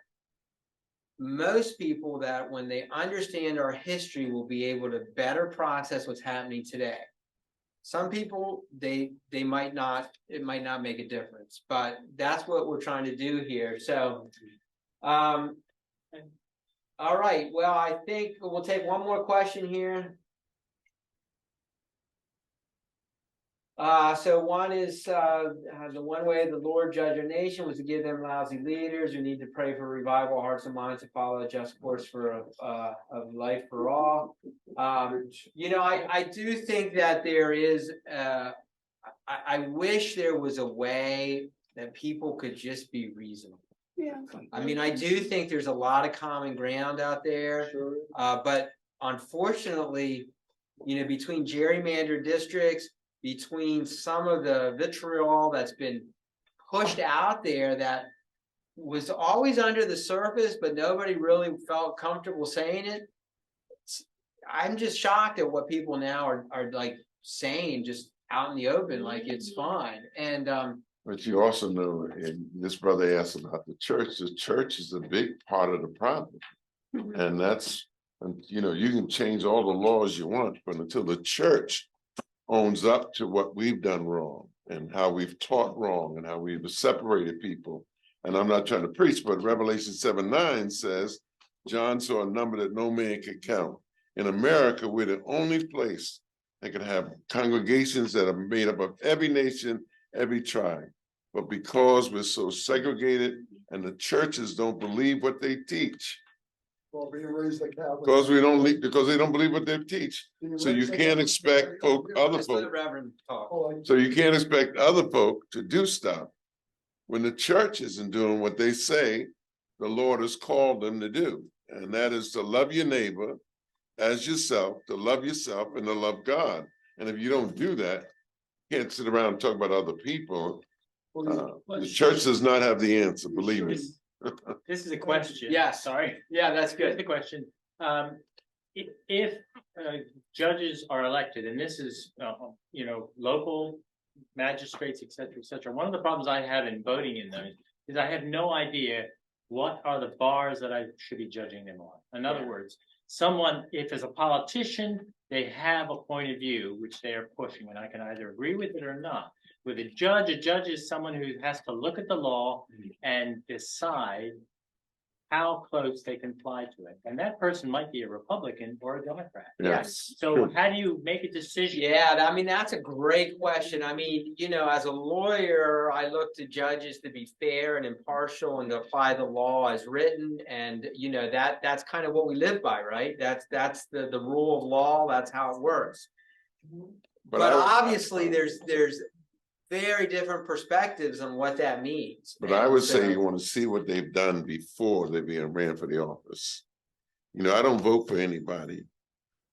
most people, that when they understand our history, will be able to better process what's happening today. Some people, they might not, it might not make a difference, but that's what we're trying to do here. So all right, well, I think we'll take one more question here. So one is, the one way the Lord judged our nation was to give them lousy leaders who need to pray for revival, hearts and minds to follow a just course of life for all. You know, I do think that there is, I wish there was a way that people could just be reasonable. Yeah. I mean, I do think there's a lot of common ground out there. Sure. But unfortunately, you know, between gerrymandered districts, between some of the vitriol that's been pushed out there that was always under the surface, but nobody really felt comfortable saying it. I'm just shocked at what people now are like saying just out in the open, like it's fine. And But you also know, and this brother asked about the church is a big part of the problem. And that's, and you know, you can change all the laws you want, but until the church owns up to what we've done wrong and how we've taught wrong and how we've separated people. And I'm not trying to preach, but Revelation 7:9 says, John saw a number that no man could count. In America, we're the only place that can have congregations that are made up of every nation, every tribe. But because we're so segregated and the churches don't believe what they teach, Well, being raised a Catholic. because they don't believe what they teach. So you can't expect other just let the folk, Reverend talk. so you can't expect other folk to do stuff when the church isn't doing what they say the Lord has called them to do. And that is to love your neighbor as yourself, to love yourself and to love God. And if you don't do that, you can't sit around and talk about other people. The church does not have the answer, believe me. This is a question. Yeah. Sorry. Yeah, that's Here's good. the question. If judges are elected, and this is, you know, local magistrates, et cetera, one of the problems I have in voting in those is I have no idea what are the bars that I should be judging them on. In other words, someone, if as a politician, they have a point of view which they are pushing, and I can either agree with it or not. With a judge is someone who has to look at the law and decide how close they can fly to it. And that person might be a Republican or a Democrat. Yes. So how do you make a decision? Yeah, I mean, that's a great question. I mean, you know, as a lawyer, I look to judges to be fair and impartial and to apply the law as written. And, you know, that's kind of what we live by, right? That's the rule of law. That's how it works. But obviously there's very different perspectives on what that means. But I would say you want to see what they've done before they being ran for the office. You know, I don't vote for anybody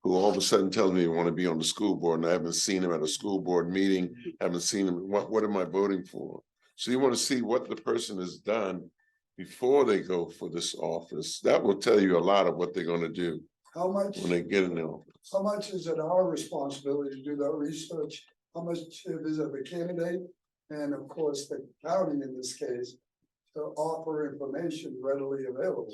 who all of a sudden tells me they want to be on the school board and I haven't seen them at a school board meeting, haven't seen them. What am I voting for? So you want to see what the person has done before they go for this office. That will tell you a lot of what they're going to do How much, when they get in the office. how much is it our responsibility to do that research? How much is it the candidate and of course the county in this case to offer information readily available?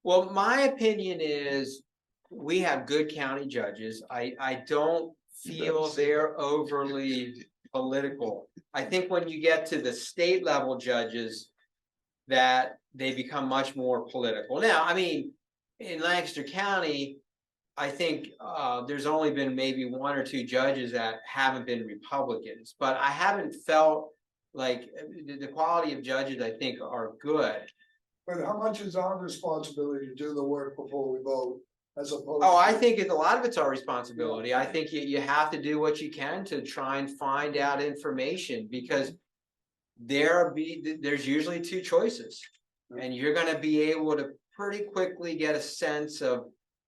Well, my opinion is we have good county judges. I don't feel they're overly political. I think when you get to the state level judges, that they become much more political. Now, I mean, in Lancaster County, I think there's only been maybe one or two judges that haven't been Republicans, but I haven't felt like the quality of judges I think are good. But how much is our responsibility to do the work before we vote as opposed? Oh, I think a lot of it's our responsibility. I think you have to do what you can to try and find out information because there's usually two choices and you're going to be able to pretty quickly get a sense of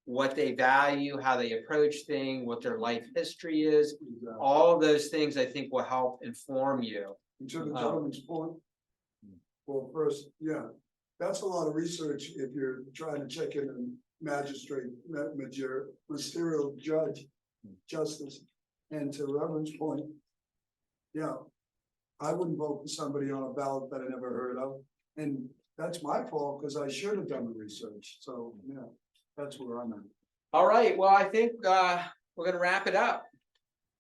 what they value, how they approach things, what their life history is. All of those things I think will help inform you. And to the gentleman's point, well, first, yeah, that's a lot of research if you're trying to check in a magistrate, ministerial judge, justice. And to Reverend's point, yeah, I wouldn't vote for somebody on a ballot that I never heard of. And that's my fault because I should have done the research. So, yeah. That's where I'm at. All right. Well, I think we're gonna wrap it up.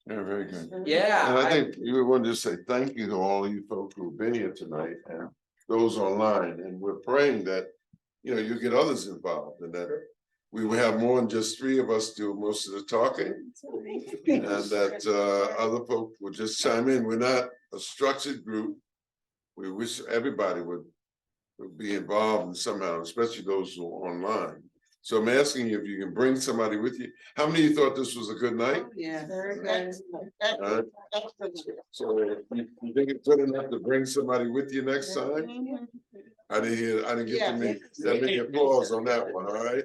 Yeah, very good. Yeah. And I think you want to just say thank you to all of you folks who've been here tonight and those online. And we're praying that, you know, you get others involved and that we will have more than just three of us do most of the talking. And that other folks will just chime in. We're not a structured group. We wish everybody would be involved in somehow, especially those who are online. So I'm asking you if you can bring somebody with you. How many of you thought this was a good night? Yeah, very good. So you think it's good enough to bring somebody with you next time? I didn't get any applause on that one, all right?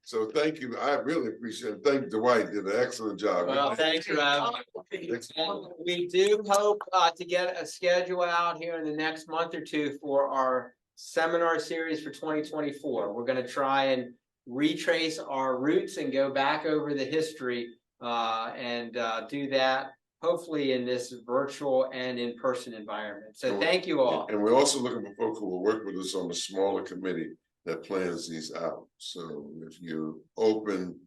So thank you, I really appreciate it. Thank Dwight, did an excellent job. Well, thanks, Rob. And we do hope to get a schedule out here in the next month or two for our seminar series for 2024. We're gonna try and retrace our roots and go back over the history and do that hopefully in this virtual and in-person environment. So thank you all. And we're also looking for folks who will work with us on a smaller committee that plans these out. So if you're open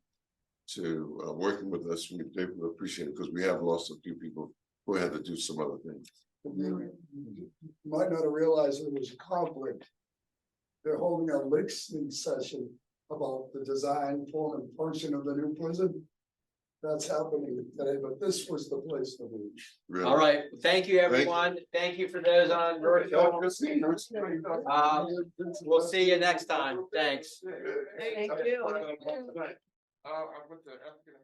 to working with us, we would appreciate it because we have lost a few people who had to do some other things. You might not have realized there was a conflict. They're holding a listening session about the design, form, and function of the new prison. That's happening today, but this was the place to be. Really. All right, thank you, everyone. Thank you for those on virtual. We'll see you next time. Thanks. Thank you. I put the African